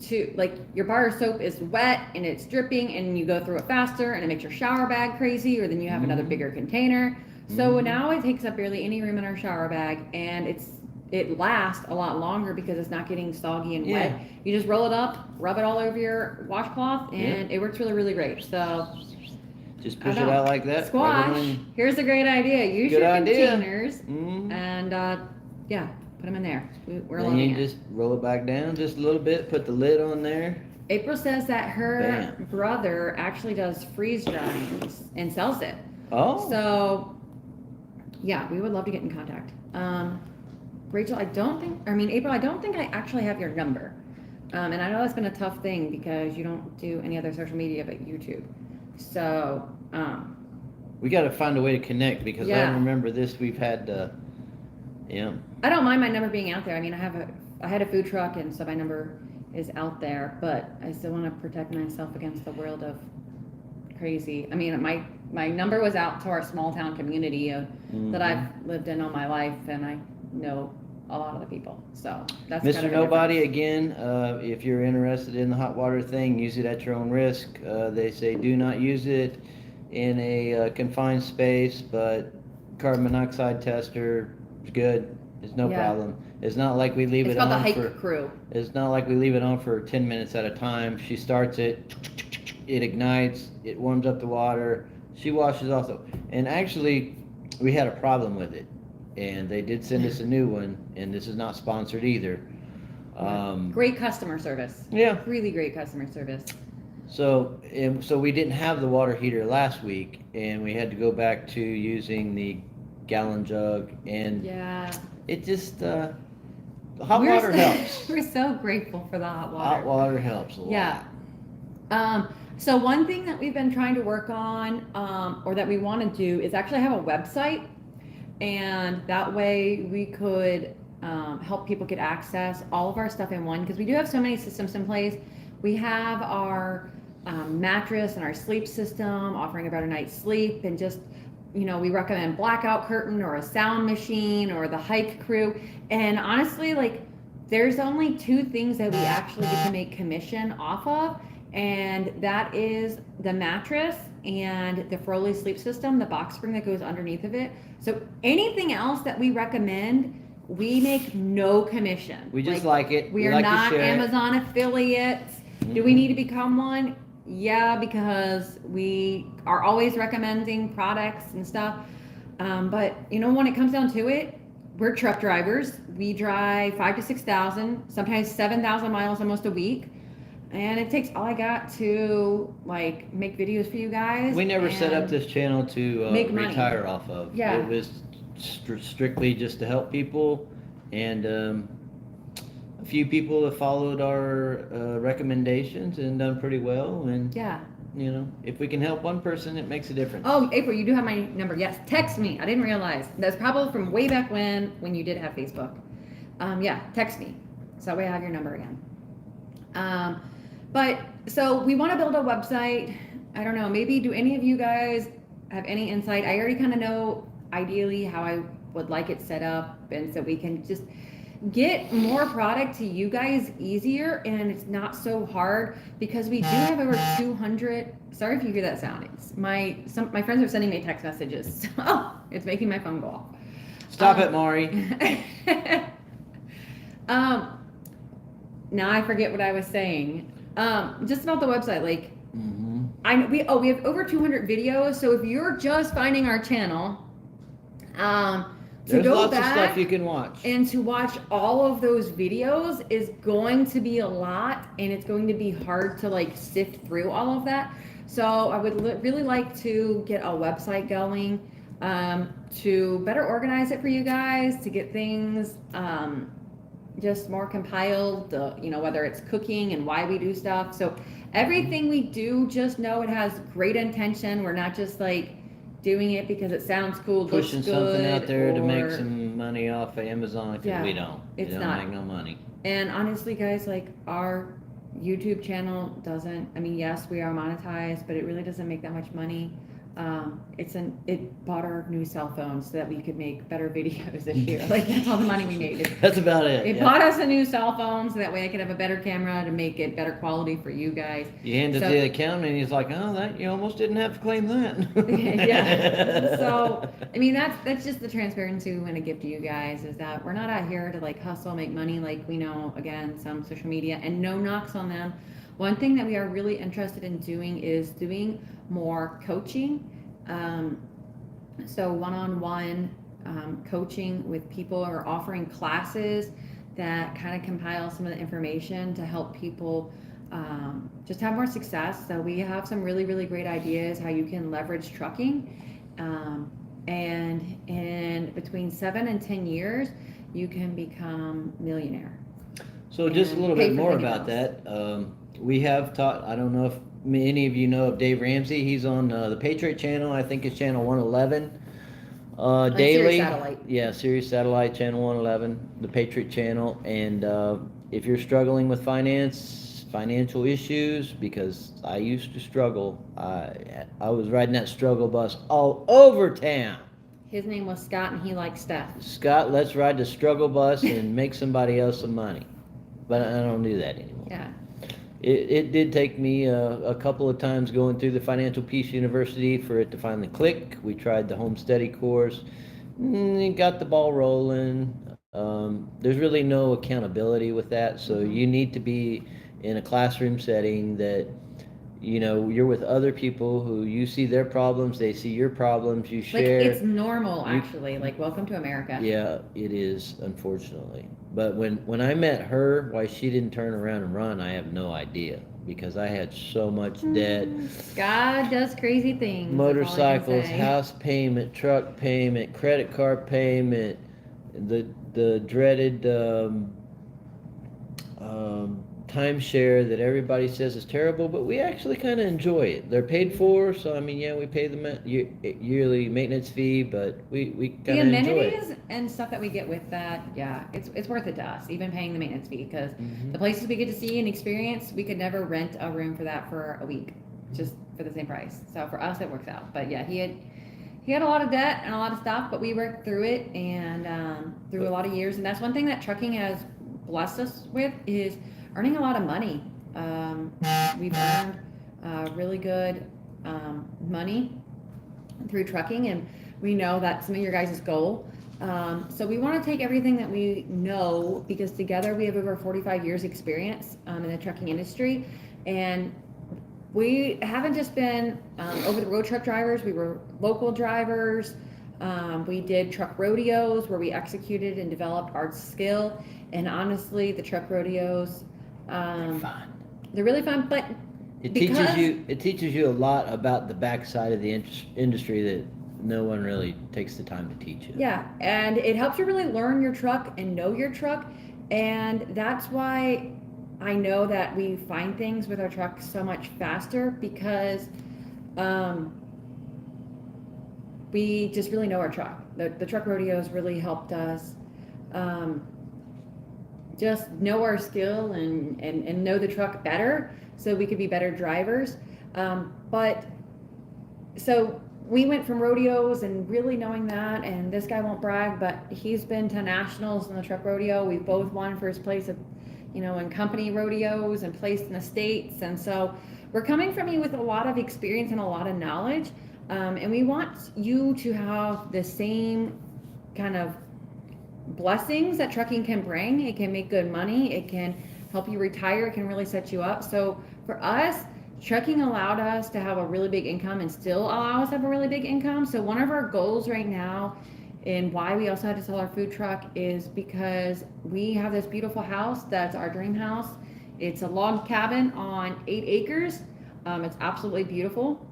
to, like, your bar of soap is wet and it's dripping, and you go through it faster, and it makes your shower bag crazy, or then you have another bigger container. So now it takes up barely any room in our shower bag, and it lasts a lot longer because it's not getting soggy and wet. You just roll it up, rub it all over your washcloth, and it works really, really great. So Just I push it know. out like that. rub it Squash. on. Here's a great idea. Use Good your idea. containers Mhm. and yeah, put them in there. We're Then loving you it. just roll it back down just a little bit, put the lid on there. April says that her Bam. brother actually does freeze drying and sells it. Oh. So yeah, we would love to get in contact. Rachel, April, I don't think I actually have your number. And I know that's been a tough thing because you don't do any other social media but YouTube. So, We got to find a way to connect because Yeah. I remember this. We've had, yeah. I don't mind my number being out there. I mean, I had a food truck, and so my number is out there, but I still want to protect myself against the world of crazy. I mean, my number was out to our small town community that I've lived in all my life, and I know a lot of the people. So that's Mr. kind of the Nobody, difference. again, if you're interested in the hot water thing, use it at your own risk. They say do not use it in a confined space, but carbon monoxide tester is good. It's no Yeah. problem. It's not like we leave It's it called the on hike for. crew. It's not like we leave it on for 10 minutes at a time. She starts it, it ignites, it warms up the water. She washes off the. And actually, we had a problem with it, and they did send us a new one. And this is not sponsored either. Great customer service. Yeah. Really great customer service. So we didn't have the water heater last week, and we had to go back to using the gallon jug, and Yeah. it just hot We're water so- helps. We're so grateful for the hot water. Hot water helps a lot. Yeah. So one thing that we've been trying to work on, or that we want to do, is actually have a website, and that way we could help people get access all of our stuff in one, because we do have so many systems in place. We have our mattress and our sleep system offering a better night's sleep, and just we recommend blackout curtain or a sound machine or the hike crew. And honestly, like, there's only two things that we actually get to make commission off of, and that is the mattress and the Froley sleep system, the box spring that goes underneath of it. So anything else that we recommend, we make no commission. We just like it. We are like to not share it. Amazon affiliates. Do we need to become one? Yeah, because we are always recommending products and stuff. But when it comes down to it, we're truck drivers. We drive 5,000 to 6,000, sometimes 7,000 miles almost a week. And it takes all I got to make videos for you guys. We never set up and this channel to make money. retire off of. Yeah. It was strictly just to help people, and a few people have followed our recommendations and done pretty well. And Yeah. if we can help one person, it makes a difference. Oh, April, you do have my number. Yes, text me. I didn't realize. That's probably from way back when you did have Facebook. Yeah, text me. So that way I have your number again. But so we want to build a website. I don't know, maybe do any of you guys have any insight? I already kind of know ideally how I would like it set up, and so we can just get more product to you guys easier, and it's not so hard, because we do have over 200. Sorry if you hear that sound. It's my friends are sending me text messages. Oh, it's making my phone go off. Stop it, Maury. Now I forget what I was saying. Just about the website, we have over 200 videos. So if you're just finding our channel, There's go lots back of stuff you can watch. and to watch all of those videos is going to be a lot, and it's going to be hard to sift through all of that. So I would really like to get a website going, to better organize it for you guys, to get things just more compiled, whether it's cooking and why we do stuff. So everything we do, just know it has great intention. We're not just doing it because it sounds cool, Pushing looks good, something out there to make or- some money off of Amazon, because Yeah, we don't. it's we don't not. make no money. And honestly, guys, our YouTube channel doesn't, yes, we are monetized, but it really doesn't make that much money. It bought our new cell phone so that we could make better videos this year. That's all the money we made. That's about it. It yeah. bought us a new cell phone so that way I could have a better camera to make it better quality for you guys. You hand it So- to the accountant, and he's like, "Oh, that you almost didn't have to claim that." Yeah. So, that's just the transparency we want to give to you guys, is that we're not out here to hustle, make money like we know, again, some social media, and no knocks on them. One thing that we are really interested in doing is doing more coaching. So one-on-one coaching with people, or offering classes that kind of compile some of the information to help people just have more success. So we have some really, really great ideas how you can leverage trucking. And in between 7 and 10 years, you can become millionaire. So just a And little pay bit for more anything about else. that. We have taught. I don't know if any of you know of Dave Ramsey. He's on the Patriot Channel. I think it's channel 111. Daily. Sirius Satellite. Yeah, Sirius Satellite channel 111, the Patriot Channel. And if you're struggling with financial issues, because I used to struggle. I was riding that struggle bus all over town. His name was Scott, and he liked Steph. Scott, let's ride the struggle bus and make somebody else some money. But I don't do that anymore. Yeah. It did take me a couple of times going through the Financial Peace University for it to finally click. We tried the Home Study course, got the ball rolling. There's really no accountability with that, so you need to be in a classroom setting that, you know, you're with other people who you see their problems, they see your problems, you Like, share. it's normal, actually. Like, welcome to America. Yeah, it is, unfortunately. But when I met her, why she didn't turn around and run, I have no idea. Because I had so much debt. God does crazy things. that's all I can Motorcycles, say. house payment, truck payment, credit card payment, the dreaded timeshare that everybody says is terrible, but we actually kind of enjoy it. They're paid for, so I mean, yeah, we pay the yearly maintenance fee, but we The kind of enjoy it. amenities and stuff that we get with that, yeah, it's worth it to us, even paying the maintenance fee, because Mhm. the places we get to see and experience, we could never rent a room for that for a week, just for the same price. So for us, it works out. But yeah, he had a lot of debt and a lot of stuff, but we worked through it and through a lot of years. And that's one thing that trucking has blessed us with is earning a lot of money. We've earned really good money through trucking, and we know that's some of your guys' goal. So we want to take everything that we know, because together we have over 45 years experience in the trucking industry, and we haven't just been over the road truck drivers. We were local drivers. We did truck rodeos where we executed and developed our skill. And honestly, the truck rodeos, Fun. they're really fun. But It because- teaches you a lot about the backside of the industry that no one really takes the time to teach you. yeah, and it helps you really learn your truck and know your truck. And that's why I know that we find things with our truck so much faster, because we just really know our truck. The truck rodeos really helped us just know our skill and know the truck better, so we could be better drivers. But so we went from rodeos and really knowing that, and this guy won't brag, but he's been to nationals in the truck rodeo. We both won first place at, in company rodeos and placed in the States. And so we're coming from you with a lot of experience and a lot of knowledge. And we want you to have the same kind of blessings that trucking can bring. It can make good money. It can help you retire. It can really set you up. So for us, trucking allowed us to have a really big income and still allow us to have a really big income. So one of our goals right now, and why we also had to sell our food truck, is because we have this beautiful house that's our dream house. It's a log cabin on 8 acres. It's absolutely beautiful,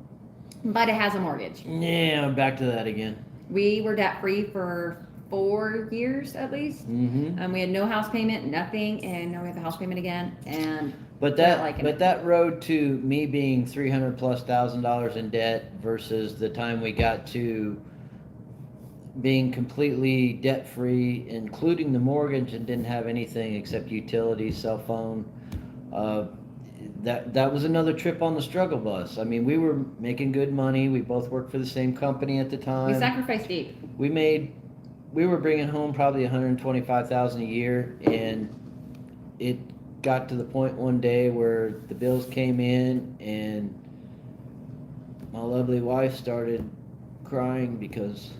but it has a mortgage. Yeah, I'm back to that again. We were debt free for 4 years at least. Mm-hmm. We had no house payment, nothing, and now we have a house payment again. And But that road to me being $300,000+ in debt versus the time we got to being completely debt free, including the mortgage, and didn't have anything except utilities, cell phone. That was another trip on the struggle bus. I mean, we were making good money. We both worked for the same company at the time. we sacrificed deep. We were bringing home probably $125,000 a year, and it got to the point one day where the bills came in, and my lovely wife started crying because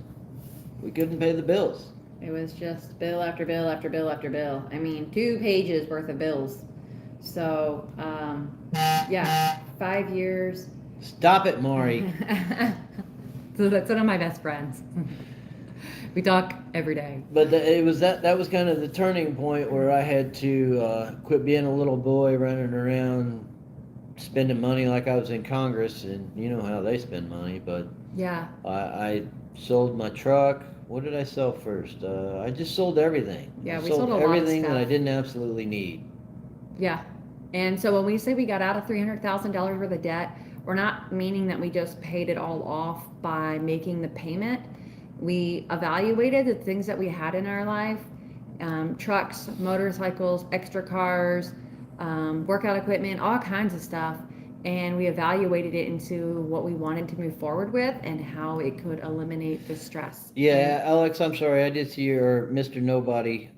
we couldn't pay the bills. It was just bill after bill after bill after bill. I mean, 2 pages worth of bills. So, yeah, 5 years. Stop it, Maury. So that's one of my best friends. We talk every day. But that was kind of the turning point where I had to quit being a little boy running around spending money like I was in Congress, and you know how they spend money. But Yeah. I sold my truck. What did I sell first? I just sold everything. Yeah, I we sold a lot of everything that I stuff. didn't absolutely need. Yeah. And so when we say we got out of $300,000 worth of debt, we're not meaning that we just paid it all off by making the payment. We evaluated the things that we had in our life, trucks, motorcycles, extra cars, workout equipment, all kinds of stuff. and we evaluated it into what we wanted to move forward with and how it could eliminate the stress. Yeah, Alex, I'm sorry, I did see your Mr. Nobody.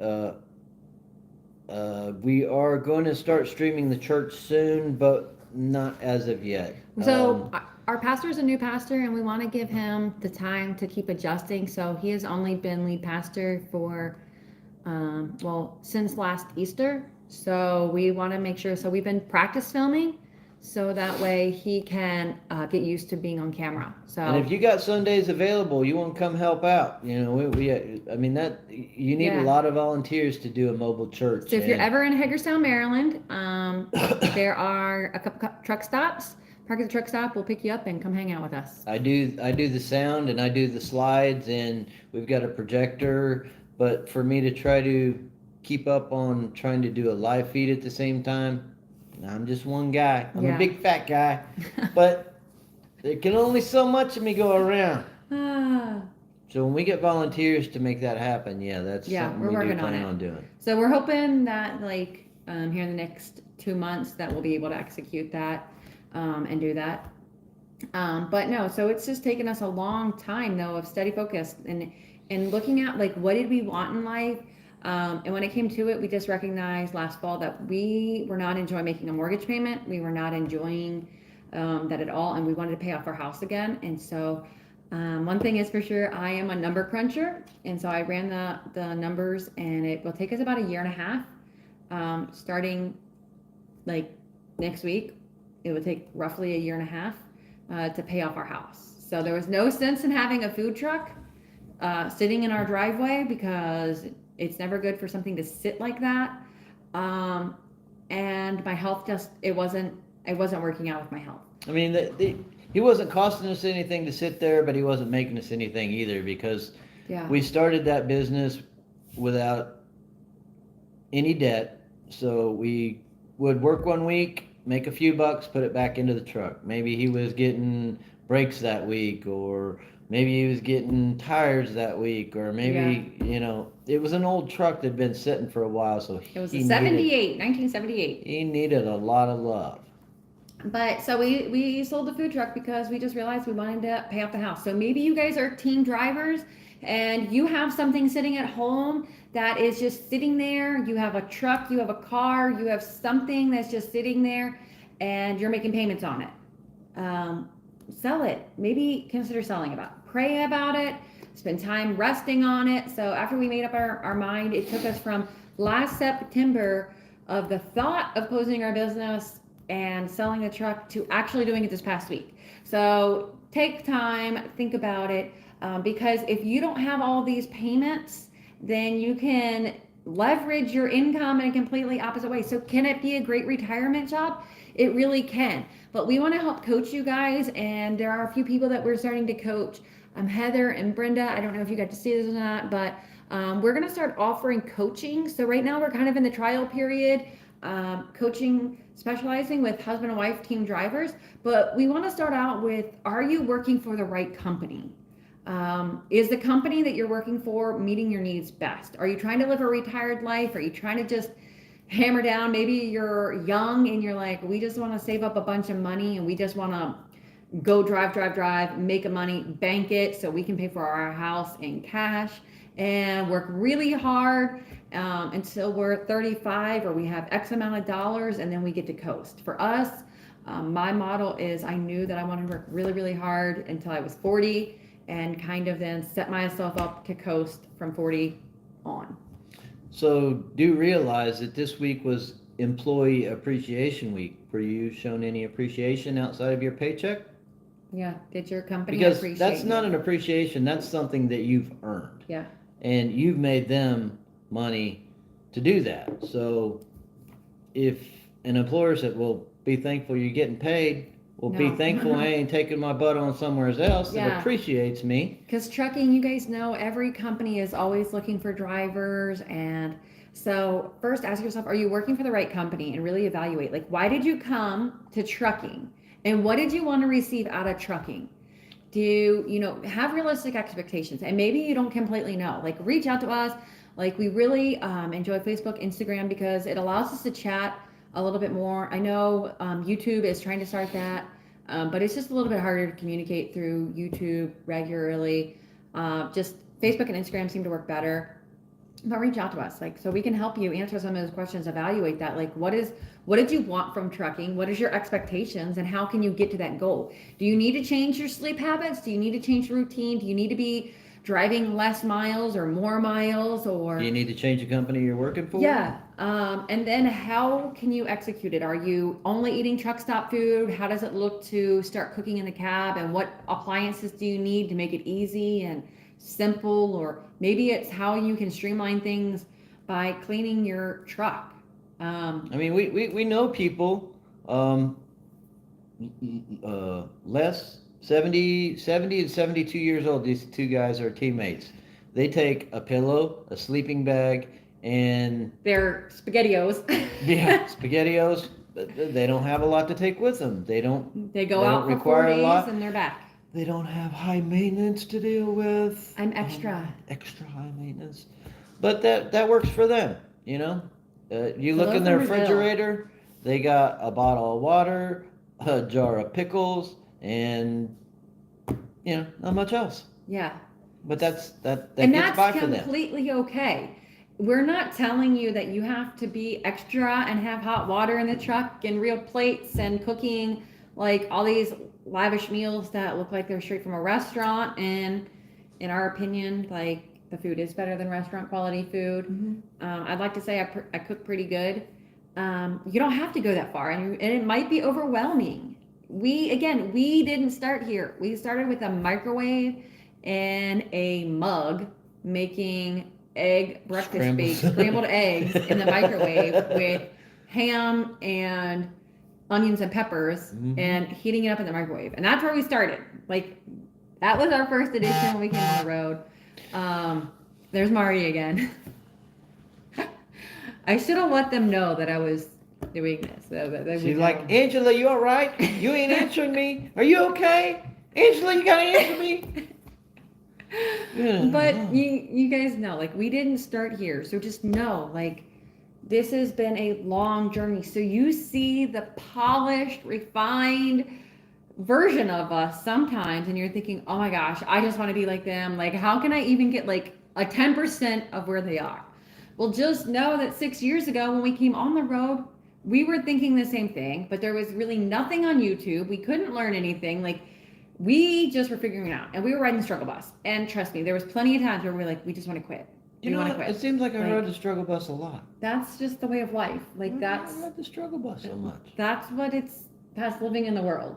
We are going to start streaming the church soon, but not as of yet. So our pastor is a new pastor, and we want to give him the time to keep adjusting. So he has only been lead pastor for, since last Easter. So we want to make sure. So we've been practice filming, so that way he can get used to being on camera. So And if you got Sundays available, you want to come help out. You know, I mean that you need Yeah. a lot of volunteers to do a mobile church. So if you're and- ever in Hagerstown, Maryland, there are a couple truck stops. Park at the truck stop. We'll pick you up and come hang out with us. I do the sound and I do the slides, and we've got a projector. But for me to try to keep up on trying to do a live feed at the same time, I'm just one guy. I'm Yeah. a big fat guy, but there can only so much of me go around. Ah. So when we get volunteers to make that happen, that's Yeah, something we're we do working on plan it. on doing. So we're hoping that here in the next 2 months that we'll be able to execute that and do that. But no, so it's just taken us a long time though of steady focus and looking at what did we want in life. And when it came to it, we just recognized last fall that we were not enjoying making a mortgage payment. We were not enjoying that at all, and we wanted to pay off our house again. And so one thing is for sure, I am a number cruncher, and so I ran the numbers, and it will take us about 1.5 years, starting next week. It would take roughly 1.5 years to pay off our house. So there was no sense in having a food truck sitting in our driveway, because it's never good for something to sit like that. And my health it wasn't working out with my health. I mean, he wasn't costing us anything to sit there, but he wasn't making us anything either, because Yeah. we started that business without any debt. So we would work 1 week, make a few bucks, put it back into the truck. Maybe he was getting brakes that week, or maybe he was getting tires that week, or maybe, it was an old truck that had been sitting for a while. So It was he a needed- 1978. He needed a lot of love. But so we sold the food truck because we just realized we wanted to pay off the house. So maybe you guys are team drivers and you have something sitting at home that is just sitting there. You have a truck, you have a car, you have something that's just sitting there and you're making payments on it. Sell it. Maybe consider selling it. Pray about it. Spend time resting on it. So after we made up our mind, it took us from last September of the thought of closing our business and selling the truck to actually doing it this past week. So take time, think about it, because if you don't have all these payments, then you can leverage your income in a completely opposite way. So can it be a great retirement job? It really can. But we want to help coach you guys, and there are a few people that we're starting to coach. Heather and Brenda, I don't know if you got to see this or not, but we're going to start offering coaching. So right now we're kind of in the trial period, coaching, specializing with husband and wife team drivers. But we want to start out with, are you working for the right company? Is the company that you're working for meeting your needs best? Are you trying to live a retired life? Are you trying to just hammer down? Maybe you're young and you're like, we just want to save up a bunch of money and we just want to go drive, make a money, bank it so we can pay for our house in cash and work really hard until we're 35 or we have X amount of dollars and then we get to coast. For us, my model is I knew that I wanted to work really, really hard until I was 40 and kind of then set myself up to coast from 40 on. So do realize that this week was Employee Appreciation Week. Were you shown any appreciation outside of your paycheck? Yeah, did your company Because appreciate that's you? not an appreciation, that's something that you've earned. Yeah. And you've made them money to do that. So if an employer said, well, be thankful you're getting paid, well, be No. thankful I ain't taking my butt on somewhere else that Yeah. appreciates me. Because trucking, you guys know, every company is always looking for drivers. And so first ask yourself, are you working for the right company? And really evaluate, like, why did you come to trucking? And what did you want to receive out of trucking? Do you have realistic expectations? And maybe you don't completely know. Like, reach out to us. Like, we really enjoy Facebook, Instagram, because it allows us to chat a little bit more. I know YouTube is trying to start that, but it's just a little bit harder to communicate through YouTube regularly. Just Facebook and Instagram seem to work better. But reach out to us, like, so we can help you answer some of those questions, evaluate that, like, what did you want from trucking? What is your expectations, and how can you get to that goal? Do you need to change your sleep habits? Do you need to change routine? Do you need to be driving less miles or more miles, or Do you need to change the company you're working for? yeah, and then how can you execute it? Are you only eating truck stop food? How does it look to start cooking in the cab? And what appliances do you need to make it easy and simple? Or maybe it's how you can streamline things by cleaning your truck. I mean, we know people, less 70 and 72 years old. These two guys are teammates. They take a pillow, a sleeping bag, and They're SpaghettiOs. yeah, SpaghettiOs. They don't have a lot to take with them. They They go They out don't for require 4 a days lot. and they're back. They don't have high maintenance to deal with. I'm extra. Extra high maintenance, but that works for them. You know, you look Hello in their from Brazil. refrigerator. They got a bottle of water, a jar of pickles, and not much else. Yeah. But that And gets by that's for them. completely okay. We're not telling you that you have to be extra and have hot water in the truck and real plates and cooking like all these lavish meals that look like they're straight from a restaurant. And in our opinion, like, the food is better than restaurant quality food. I'd like to say I cook pretty good. You don't have to go that far, and it might be overwhelming. We didn't start here. We started with a microwave and a mug, making scrambled eggs in the microwave with ham and onions and peppers, and heating it up in the microwave. And that's where we started. Like, that was our first edition when we came on the road. There's Marty again. I should have let them know that I was doing this. So that they She's would like, know. Angela, you all right? You ain't answering me. Are you okay? Angela, you gotta answer me. Yeah. But you guys know, like, we didn't start here. So just know, like, this has been a long journey. So you see the polished, refined version of us sometimes, and you're thinking, oh my gosh, I just want to be like them. Like, how can I even get like a 10% of where they are? Well, just know that 6 years ago when we came on the road, we were thinking the same thing, but there was really nothing on YouTube. We couldn't learn anything. Like, we just were figuring it out, and we were riding the struggle bus. And trust me, there was plenty of times where we were like, we just want to quit. We want to quit. It seems like I Like, rode the struggle bus a lot. That's just the way of life. Like, I rode the struggle bus so much. that's living in the world.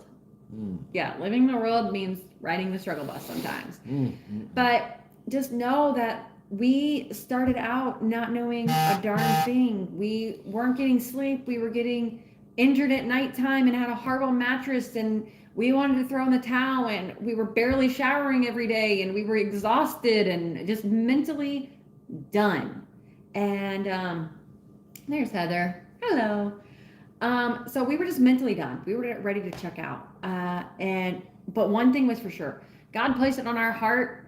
Mm. Yeah, living in the world means riding the struggle bus sometimes. Mm. But just know that we started out not knowing a darn thing. We weren't getting sleep. We were getting injured at nighttime and had a horrible mattress, and we wanted to throw in the towel, and we were barely showering every day, and we were exhausted and just mentally done. And there's Heather. Hello. So we were just mentally done. We were ready to check out. But one thing was for sure, God placed it on our heart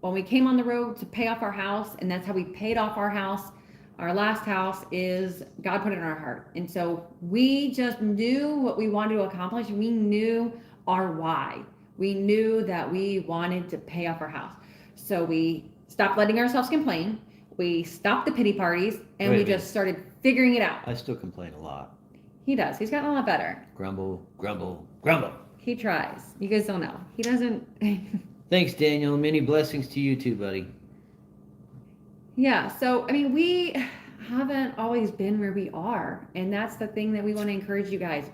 when we came on the road to pay off our house, and that's how we paid off our house. Our last house is God put it in our heart. And so we just knew what we wanted to accomplish. We knew our why. We knew that we wanted to pay off our house. So we stopped letting ourselves complain. We stopped the pity parties, and we just started figuring it out. I still complain a lot. He does. He's gotten a lot better. Grumble, grumble, grumble. He tries. You guys don't know. He doesn't. Thanks, Daniel. Many blessings to you too, buddy. Yeah. So, I mean, we haven't always been where we are. And that's the thing that we want to encourage you guys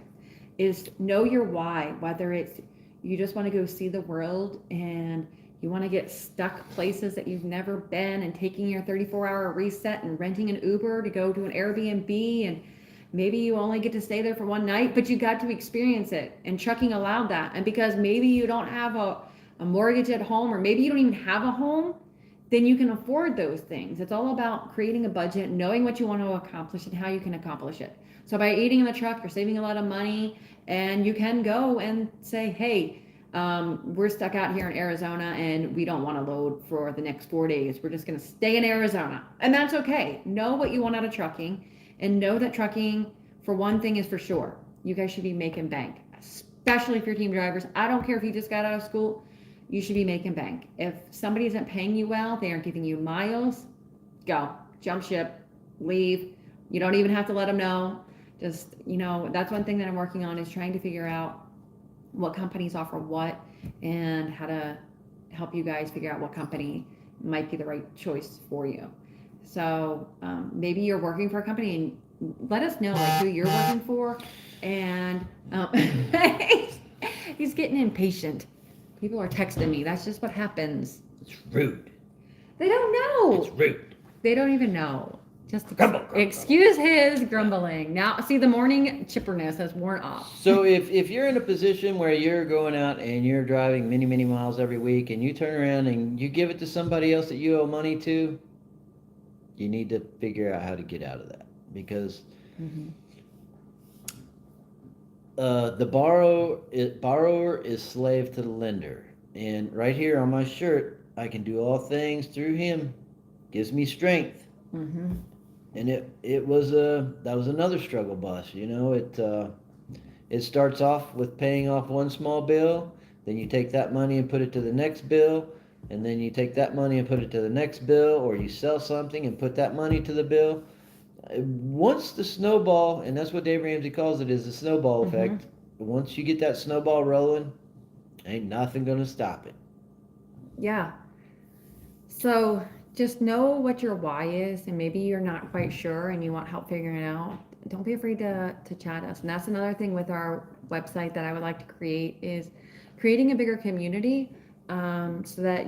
is know your why, whether it's you just want to go see the world and you want to get stuck places that you've never been, and taking your 34-hour reset and renting an Uber to go to an Airbnb, and maybe you only get to stay there for one night, but you got to experience it. And trucking allowed that. And because maybe you don't have a mortgage at home, or maybe you don't even have a home, then you can afford those things. It's all about creating a budget, knowing what you want to accomplish and how you can accomplish it. So by eating in the truck, you're saving a lot of money, and you can go and say, hey, we're stuck out here in Arizona and we don't want to load for the next 4 days. We're just going to stay in Arizona. And that's okay. Know what you want out of trucking, and know that trucking for one thing is for sure, you guys should be making bank, especially if you're team drivers. I don't care if you just got out of school, you should be making bank. If somebody isn't paying you well, they aren't giving you miles, go, jump ship, leave. You don't even have to let them know. Just, that's one thing that I'm working on is trying to figure out what companies offer what and how to help you guys figure out what company might be the right choice for you. So maybe you're working for a company and let us know like who you're working for. And he's getting impatient. People are texting me. That's just what happens. It's rude. They don't know. It's rude. They don't even know. Just Grumble. excuse his grumbling. Now, see, the morning chipperness has worn off. So if you're in a position where you're going out and you're driving many, many miles every week and you turn around and you give it to somebody else that you owe money to, you need to figure out how to get out of that. Because the borrower is slave to the lender. And right here on my shirt, I can do all things through him. Gives me strength. Mm-hmm. And that was another struggle bus. It starts off with paying off one small bill, then you take that money and put it to the next bill, and then you take that money and put it to the next bill, or you sell something and put that money to the bill. Once the snowball, and that's what Dave Ramsey calls it, is the snowball effect. Once you get that snowball rolling, ain't nothing gonna stop it. Yeah. So just know what your why is, and maybe you're not quite sure and you want help figuring it out. Don't be afraid to chat us. And that's another thing with our website that I would like to create is creating a bigger community so that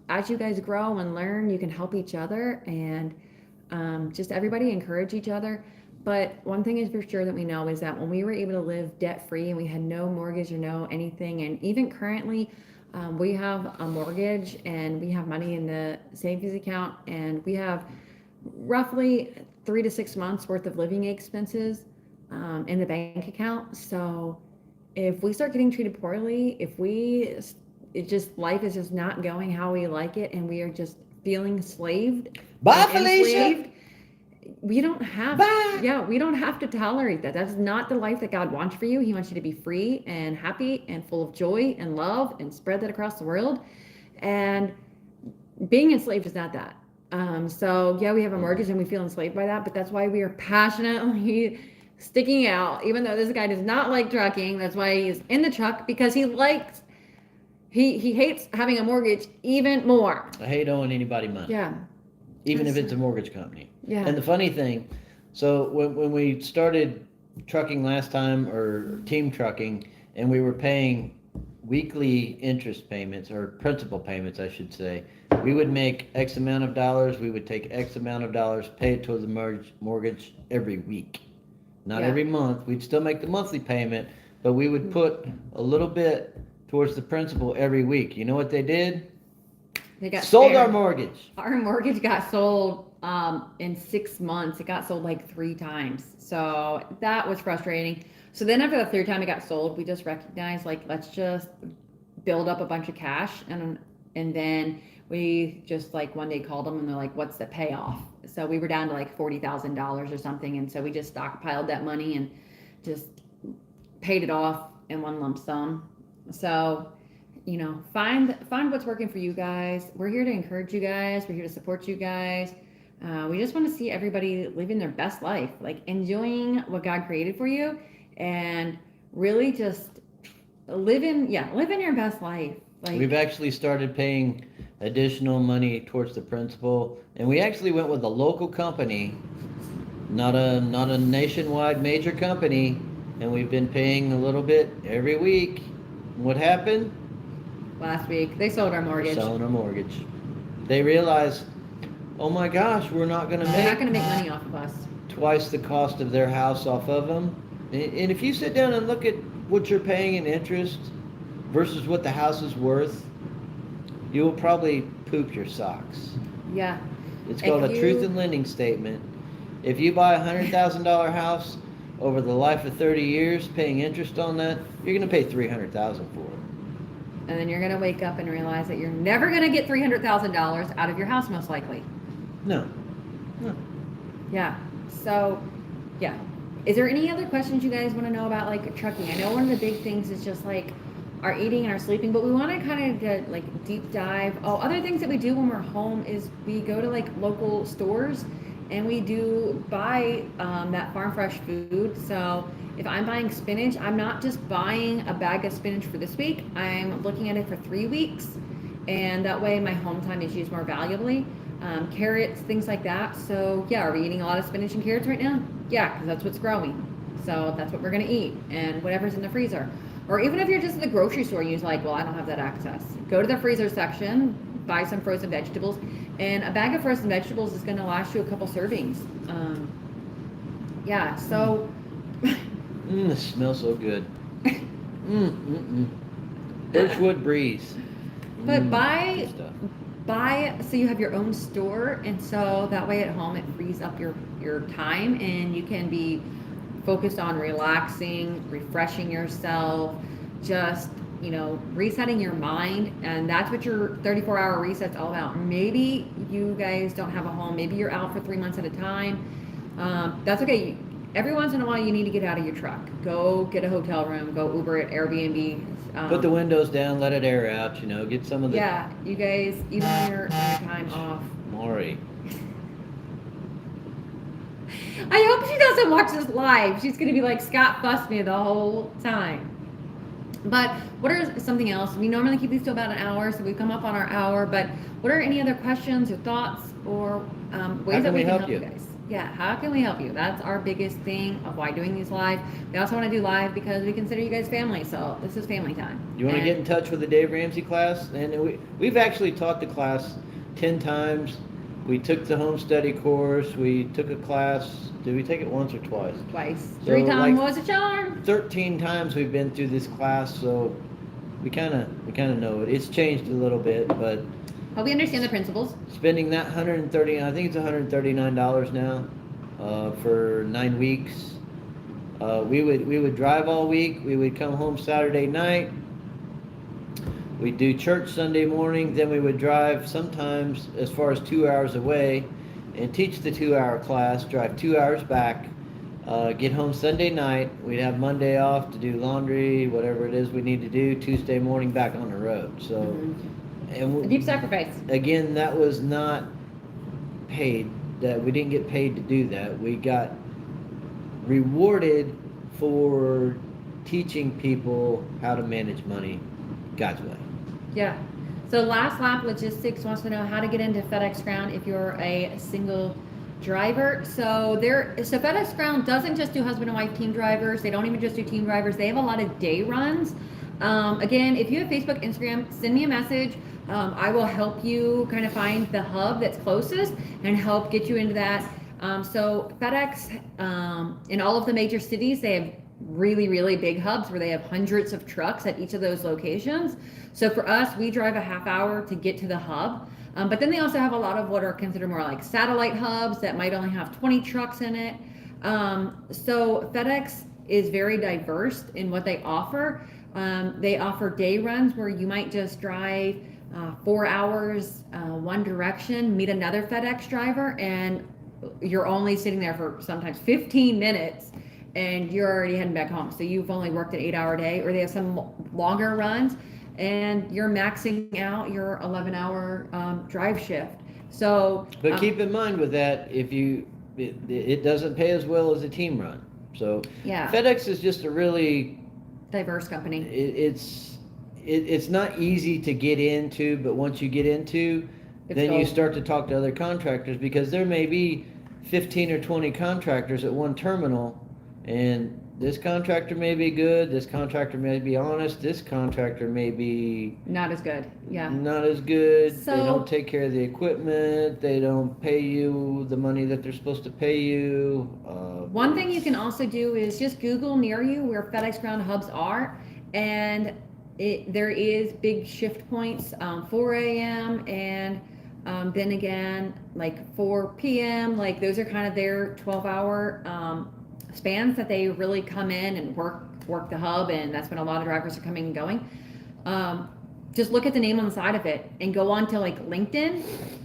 as you guys grow and learn, you can help each other and just everybody encourage each other. But one thing is for sure that we know is that when we were able to live debt free and we had no mortgage or no anything, and even currently we have a mortgage and we have money in the savings account and we have roughly 3 to 6 months worth of living expenses in the bank account. So if we start getting treated poorly, life is just not going how we like it and we are just feeling enslaved. Bye, Felicia. We don't have, we don't have to tolerate that. That's not the life that God wants for you. He wants you to be free and happy and full of joy and love and spread that across the world. And being enslaved is not that. So yeah, we have a mortgage and we feel enslaved by that, but that's why we are passionately sticking out, even though this guy does not like trucking. That's why he's in the truck, because he hates having a mortgage even more. I hate owing anybody money. Yeah. Even if it's a mortgage company. Yeah. And the funny thing, so when we started trucking last time, or team trucking, and we were paying weekly interest payments, or principal payments, I should say, we would make X amount of dollars, we would take X amount of dollars, pay it towards the mortgage every week. Not every month. We'd still make the monthly payment, but we would put a little bit towards the principal every week. You know what they did? They got sold our mortgage. Our mortgage got sold in 6 months. It got sold like 3 times. So that was frustrating. So then after the 3rd time it got sold, we just recognized, like, let's just build up a bunch of cash. And then we just, like, one day called them and they're like, what's the payoff? So we were down to like $40,000 or something. And so we just stockpiled that money and just paid it off in one lump sum. So, find what's working for you guys. We're here to encourage you guys. We're here to support you guys. We just want to see everybody living their best life, like enjoying what God created for you, and really just living your best life. Like, we've actually started paying additional money towards the principal, and we actually went with a local company, not a nationwide major company, and we've been paying a little bit every week. What happened? Last week, they sold our mortgage. Selling our mortgage. They realized, oh my gosh, they're not going to make money off of us. Twice the cost of their house off of them. And if you sit down and look at what you're paying in interest versus what the house is worth, you'll probably poop your socks. Yeah. It's called a truth in lending statement. If you buy a $100,000 house over the life of 30 years, paying interest on that, you're going to pay $300,000 for it. And then you're going to wake up and realize that you're never going to get $300,000 out of your house, most likely. No. Yeah. So, yeah. Is there any other questions you guys want to know about like trucking? I know one of the big things is just like our eating and our sleeping, but we want to kind of get like deep dive. Oh, other things that we do when we're home is we go to like local stores and we do buy that farm fresh food. So if I'm buying spinach, I'm not just buying a bag of spinach for this week. I'm looking at it for 3 weeks, and that way my home time is used more valuably. Carrots, things like that. So yeah, are we eating a lot of spinach and carrots right now? Yeah, because that's what's growing. So that's what we're gonna eat, and whatever's in the freezer. Or even if you're just at the grocery store and you're like, well, I don't have that access. Go to the freezer section, buy some frozen vegetables, and a bag of frozen vegetables is gonna last you a couple servings. Yeah, so. It smells so good. Birchwood breeze. But Good stuff. buy so you have your own store, and so that way at home it frees up your time and you can be focused on relaxing, refreshing yourself, just resetting your mind. And that's what your 34-hour reset's all about. Maybe you guys don't have a home, maybe you're out for 3 months at a time. That's okay. Every once in a while you need to get out of your truck, go get a hotel room, go Uber it, Airbnb. Put the windows down, let it air out, get some of the... Yeah, you guys, even on your time off. Maury. I hope she doesn't watch this live. She's going to be like, Scott fussed me the whole time. But what are something else? We normally keep these to about an hour, so we've come up on our hour. But what are any other questions or thoughts or ways that we can help you guys? Yeah, how can we help you? That's our biggest thing of why doing these live. We also want to do live because we consider you guys family, so this is family time. You want to get in touch with the Dave Ramsey class? And we've actually taught the class 10 times. We took the home study course. We took a class. Did we take it once or twice? Twice. So 3 times like was a charm. 13 times we've been through this class, so we kind of know it. It's changed a little bit, but we understand the principles. spending that $130, I think it's $139 now, for 9 weeks. We would drive all week. We would come home Saturday night. We'd do church Sunday morning. Then we would drive sometimes as far as 2 hours away and teach the 2-hour class, drive 2 hours back, get home Sunday night. We'd have Monday off to do laundry, whatever it is we need to do. Tuesday morning back on the road. So, A deep sacrifice. Again, that was not paid. That we didn't get paid to do that. We got rewarded for teaching people how to manage money God's way. Yeah. So Last Lap Logistics wants to know how to get into FedEx Ground if you're a single driver. So FedEx Ground doesn't just do husband and wife team drivers. They don't even just do team drivers. They have a lot of day runs. Again, if you have Facebook, Instagram, send me a message. I will help you kind of find the hub that's closest and help get you into that. So FedEx, in all of the major cities, they have really, really big hubs where they have hundreds of trucks at each of those locations. So for us, we drive a half hour to get to the hub. But then they also have a lot of what are considered more like satellite hubs that might only have 20 trucks in it. So FedEx is very diverse in what they offer. They offer day runs where you might just drive 4 hours one direction, meet another FedEx driver, and you're only sitting there for sometimes 15 minutes and you're already heading back home. So you've only worked an 8-hour day, or they have some longer runs and you're maxing out your 11-hour drive shift. So, but keep in mind with that, it doesn't pay as well as a team run. So yeah, FedEx is just a really diverse company. It's not easy to get into, but once you get into, then you start to talk to other contractors, because there may be 15 or 20 contractors at one terminal, and this contractor may be good, this contractor may be honest, this contractor may be not as good. Yeah. Not as good. So, they don't take care of the equipment. They don't pay you the money that they're supposed to pay you. One thing you can also do is just Google near you where FedEx Ground hubs are, and there is big shift points, 4 a.m. and then again like 4 p.m. Like those are kind of their 12-hour spans that they really come in and work the hub, and that's when a lot of drivers are coming and going. Just look at the name on the side of it and go on to like LinkedIn,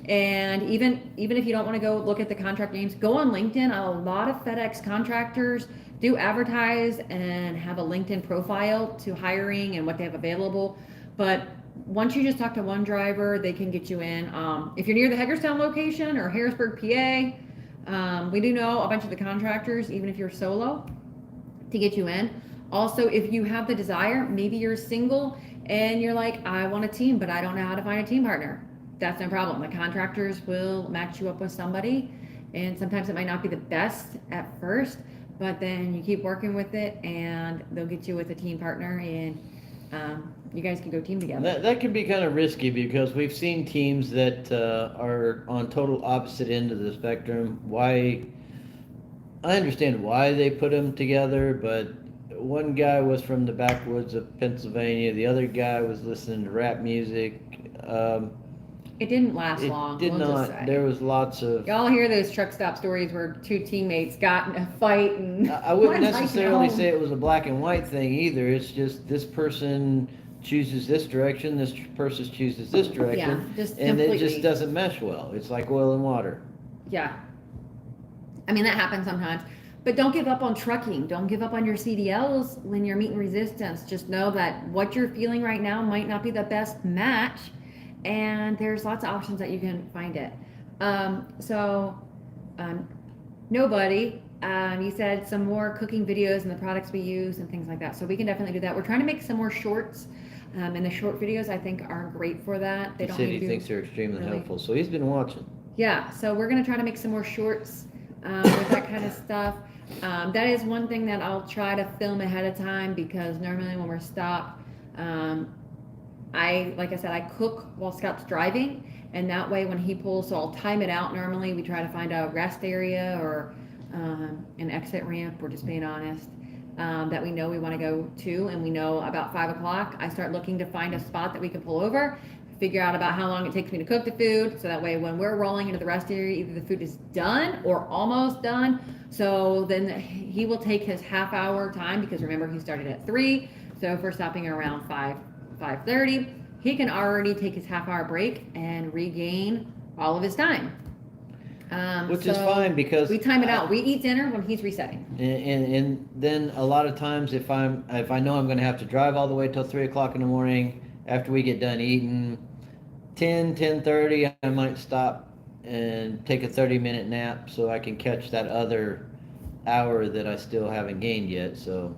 and even if you don't want to go look at the contract names, go on LinkedIn. A lot of FedEx contractors do advertise and have a LinkedIn profile to hiring and what they have available. But once you just talk to one driver, they can get you in. If you're near the Hagerstown location or Harrisburg, PA, we do know a bunch of the contractors, even if you're solo, to get you in. Also, if you have the desire, maybe you're single and you're like, I want a team, but I don't know how to find a team partner. That's no problem. The contractors will match you up with somebody, and sometimes it might not be the best at first, but then you keep working with it and they'll get you with a team partner, and you guys can go team together. That can be kind of risky because we've seen teams that are on total opposite end of the spectrum. I understand why they put them together, but one guy was from the backwoods of Pennsylvania. The other guy was listening to rap music. It didn't last It long. did we'll just not. say. There was lots of. Y'all hear those truck stop stories where two teammates got in a fight and I wouldn't one's like, necessarily "No." say it was a black and white thing either. It's just this person chooses this direction, this person chooses this direction, just and it just completely. doesn't mesh well. It's like oil and water. Yeah. I mean, that happens sometimes. But don't give up on trucking. Don't give up on your CDLs when you're meeting resistance. Just know that what you're feeling right now might not be the best match, and there's lots of options that you can find it. Nobody, you said some more cooking videos and the products we use and things like that. So we can definitely do that. We're trying to make some more shorts, and the short videos I think are great for that. They He don't said need he to be thinks they're extremely really- helpful, so he's been watching. Yeah, so we're gonna try to make some more shorts with that kind of stuff. That is one thing that I'll try to film ahead of time, because normally when we're stopped, like I said, I cook while Scott's driving, and that way when he pulls, so I'll time it out. Normally we try to find a rest area or an exit ramp. We're just being honest. That we know we want to go to, and we know about 5 o'clock, I start looking to find a spot that we can pull over, figure out about how long it takes me to cook the food, so that way when we're rolling into the rest area, either the food is done or almost done. So then he will take his half-hour time, because remember he started at 3, so if we're stopping around 5:30, he can already take his half-hour break and regain all of his time. Which is so fine, because we time it out. We eat dinner when he's resetting. And then a lot of times if I know I'm going to have to drive all the way till 3 o'clock in the morning, after we get done eating, 10:30, I might stop and take a 30-minute nap so I can catch that other hour that I still haven't gained yet. So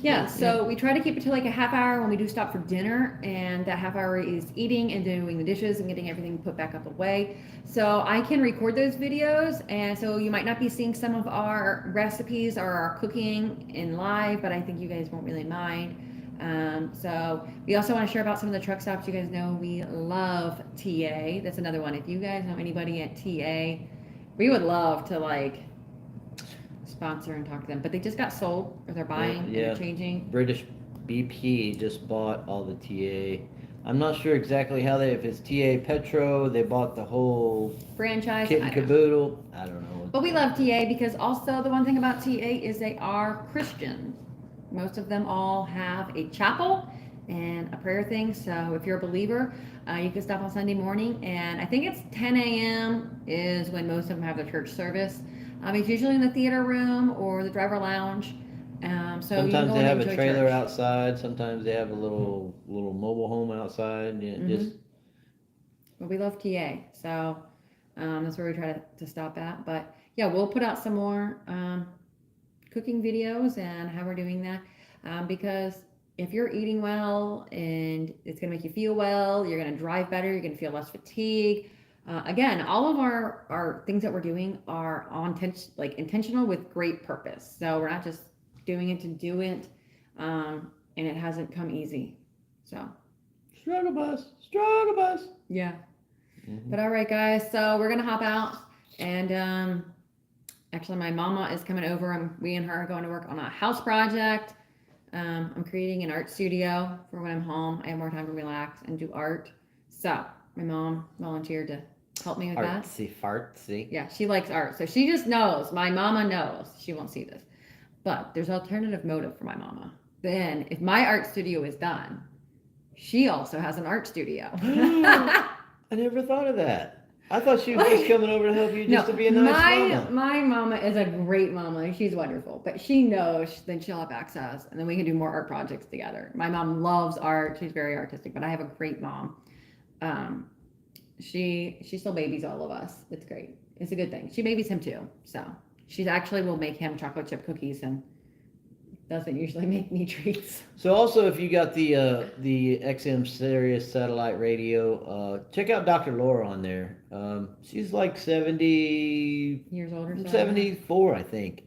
Yeah, so we try to keep it to like a half hour when we do stop for dinner, and that half hour is eating and doing the dishes and getting everything put back up away. So I can record those videos, and so you might not be seeing some of our recipes or our cooking in live, but I think you guys won't really mind. So we also want to share about some of the truck stops. You guys know we love TA. That's another one. If you guys know anybody at TA, we would love to like sponsor and talk to them, but they just got sold, or they're buying and Yeah. they're changing. British BP just bought all the TA. I'm not sure exactly how if it's TA Petro, they bought the whole Franchise. kit I and don't know. caboodle. I don't know. But we love TA because also the one thing about TA is they are Christian. Most of them all have a chapel and a prayer thing. So if you're a believer, you can stop on Sunday morning, and I think it's 10 a.m. is when most of them have their church service. It's usually in the theater room or the driver lounge. So you can Sometimes go they and have a enjoy trailer church. outside. Sometimes they have a little mobile home outside. Yeah, just But we love TA, so that's where we try to stop at. But yeah, we'll put out some more cooking videos and how we're doing that, because if you're eating well and it's going to make you feel well, you're going to drive better, you're going to feel less fatigue. Again, all of our things that we're doing are intentional with great purpose. So we're not just doing it to do it, and it hasn't come easy. So struggle bus. yeah. Mhm. But all right, guys. So we're gonna hop out, and actually, my mama is coming over, and we and her are going to work on a house project. I'm creating an art studio for when I'm home. I have more time to relax and do art. So my mom volunteered to help me with that. Artsy fartsy. Yeah, she likes art, so she just knows. My mama knows. She won't see this, but there's alternative motive for my mama. Then, if my art studio is done, she also has an art studio. I never thought of that. I thought she was just coming over to help you just to be a nice mama. My mama is a great mama. She's wonderful, but she knows then she'll have access, and then we can do more art projects together. My mom loves art. She's very artistic, but I have a great mom. She still babies all of us. It's great. It's a good thing. She babies him too. So she's actually will make him chocolate chip cookies and doesn't usually make me treats. So also, if you got the XM Sirius satellite radio, check out Dr. Laura on there. She's like 70 Years older. 74, I think.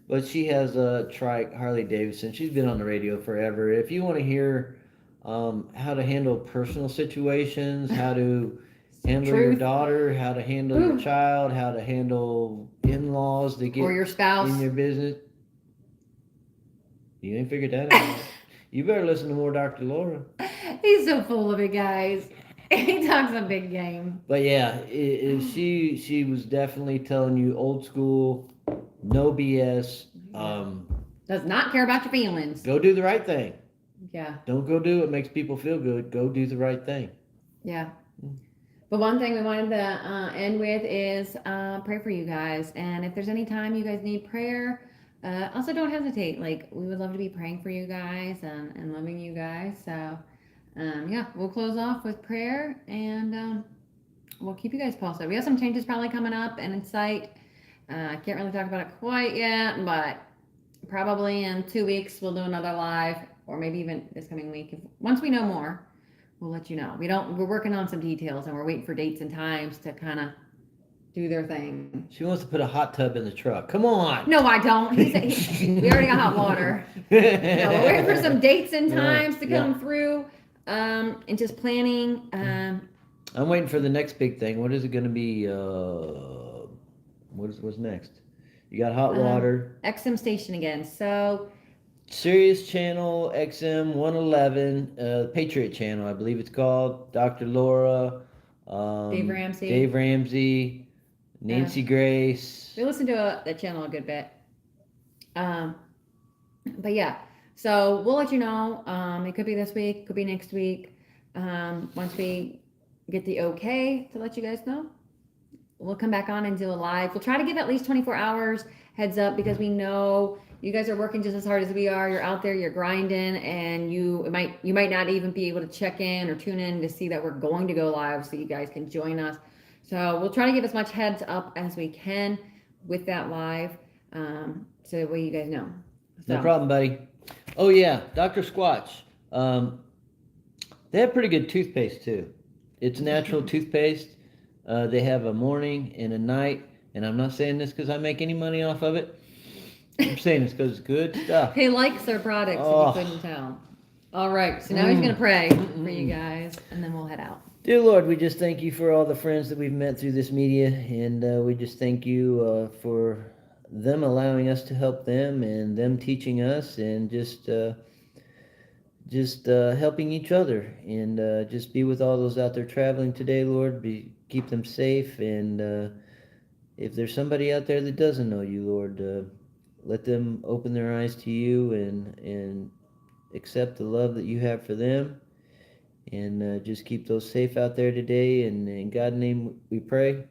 But she has a trike Harley Davidson. She's been on the radio forever. If you want to hear how to handle personal situations, how to handle your daughter, how to handle your child, how to handle in-laws that get or your spouse in your business. You ain't figured that out. You better listen to more Dr. Laura. He's so full of it, guys. He talks a big game. But yeah, she was definitely telling you old school, no BS. Does not care about your feelings. Go do the right thing. Yeah. Don't go do what makes people feel good. Go do the right thing. Yeah. But one thing we wanted to end with is pray for you guys. And if there's any time you guys need prayer, also don't hesitate. Like, we would love to be praying for you guys and loving you guys. So, yeah, we'll close off with prayer and we'll keep you guys posted. We have some changes probably coming up and in sight. I can't really talk about it quite yet, but probably in 2 weeks we'll do another live, or maybe even this coming week. Once we know more, we'll let you know. We're working on some details and we're waiting for dates and times to kind of do their thing. She wants to put a hot tub in the truck. Come on. No, I don't. We already got hot water. No, we're waiting for some dates and times to come through, and just planning. I'm waiting for the next big thing. What is it going to be? What's next? You got hot water. XM station again. So Sirius Channel XM 111, Patriot Channel, I believe it's called. Dr. Laura, Dave Ramsey, Nancy Grace. We listen to that channel a good bit. But yeah, so we'll let you know. It could be this week, could be next week. Once we get the okay to let you guys know, we'll come back on and do a live. We'll try to give at least 24 hours heads up because we know you guys are working just as hard as we are. You're out there, you're grinding, and you might not even be able to check in or tune in to see that we're going to go live so you guys can join us. So we'll try to give as much heads up as we can with that live, so that way you guys know. So. No problem, buddy. Oh yeah, Dr. Squatch. They have pretty good toothpaste too. It's natural toothpaste. They have a morning and a night, and I'm not saying this because I make any money off of it. I'm saying this because it's good stuff. He likes their products, if you couldn't tell. All right, so now he's going to pray for you guys, and then we'll head out. Dear Lord, we just thank you for all the friends that we've met through this media, and we just thank you for them allowing us to help them and them teaching us and just helping each other, and just be with all those out there traveling today, Lord. Keep them safe, and if there's somebody out there that doesn't know you, Lord, let them open their eyes to you and accept the love that you have for them. And just keep those safe out there today. And in God's name we pray.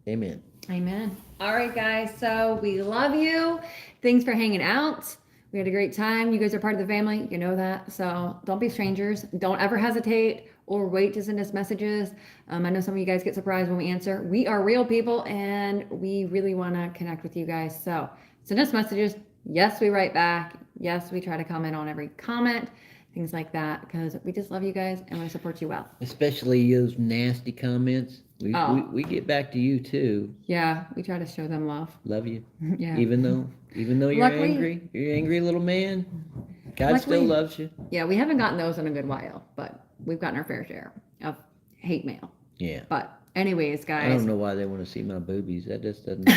Amen. Amen. All right, guys. So we love you. Thanks for hanging out. We had a great time. You guys are part of the family. You know that. So don't be strangers. Don't ever hesitate or wait to send us messages. I know some of you guys get surprised when we answer. We are real people, and we really want to connect with you guys. So send us messages. Yes, we write back. Yes, we try to comment on every comment. Things like that, because we just love you guys and want to support you well. Especially those nasty comments. We get back to you too. Yeah, we try to show them love. Love you. Yeah. Even though you're angry, you're an angry little man. God still loves you. Yeah, we haven't gotten those in a good while, but we've gotten our fair share of hate mail. Yeah. But anyways, guys. I don't know why they want to see my boobies. That just doesn't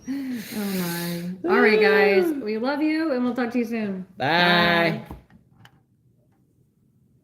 Oh my. All right, guys. We love you, and we'll talk to you soon. Bye. Bye.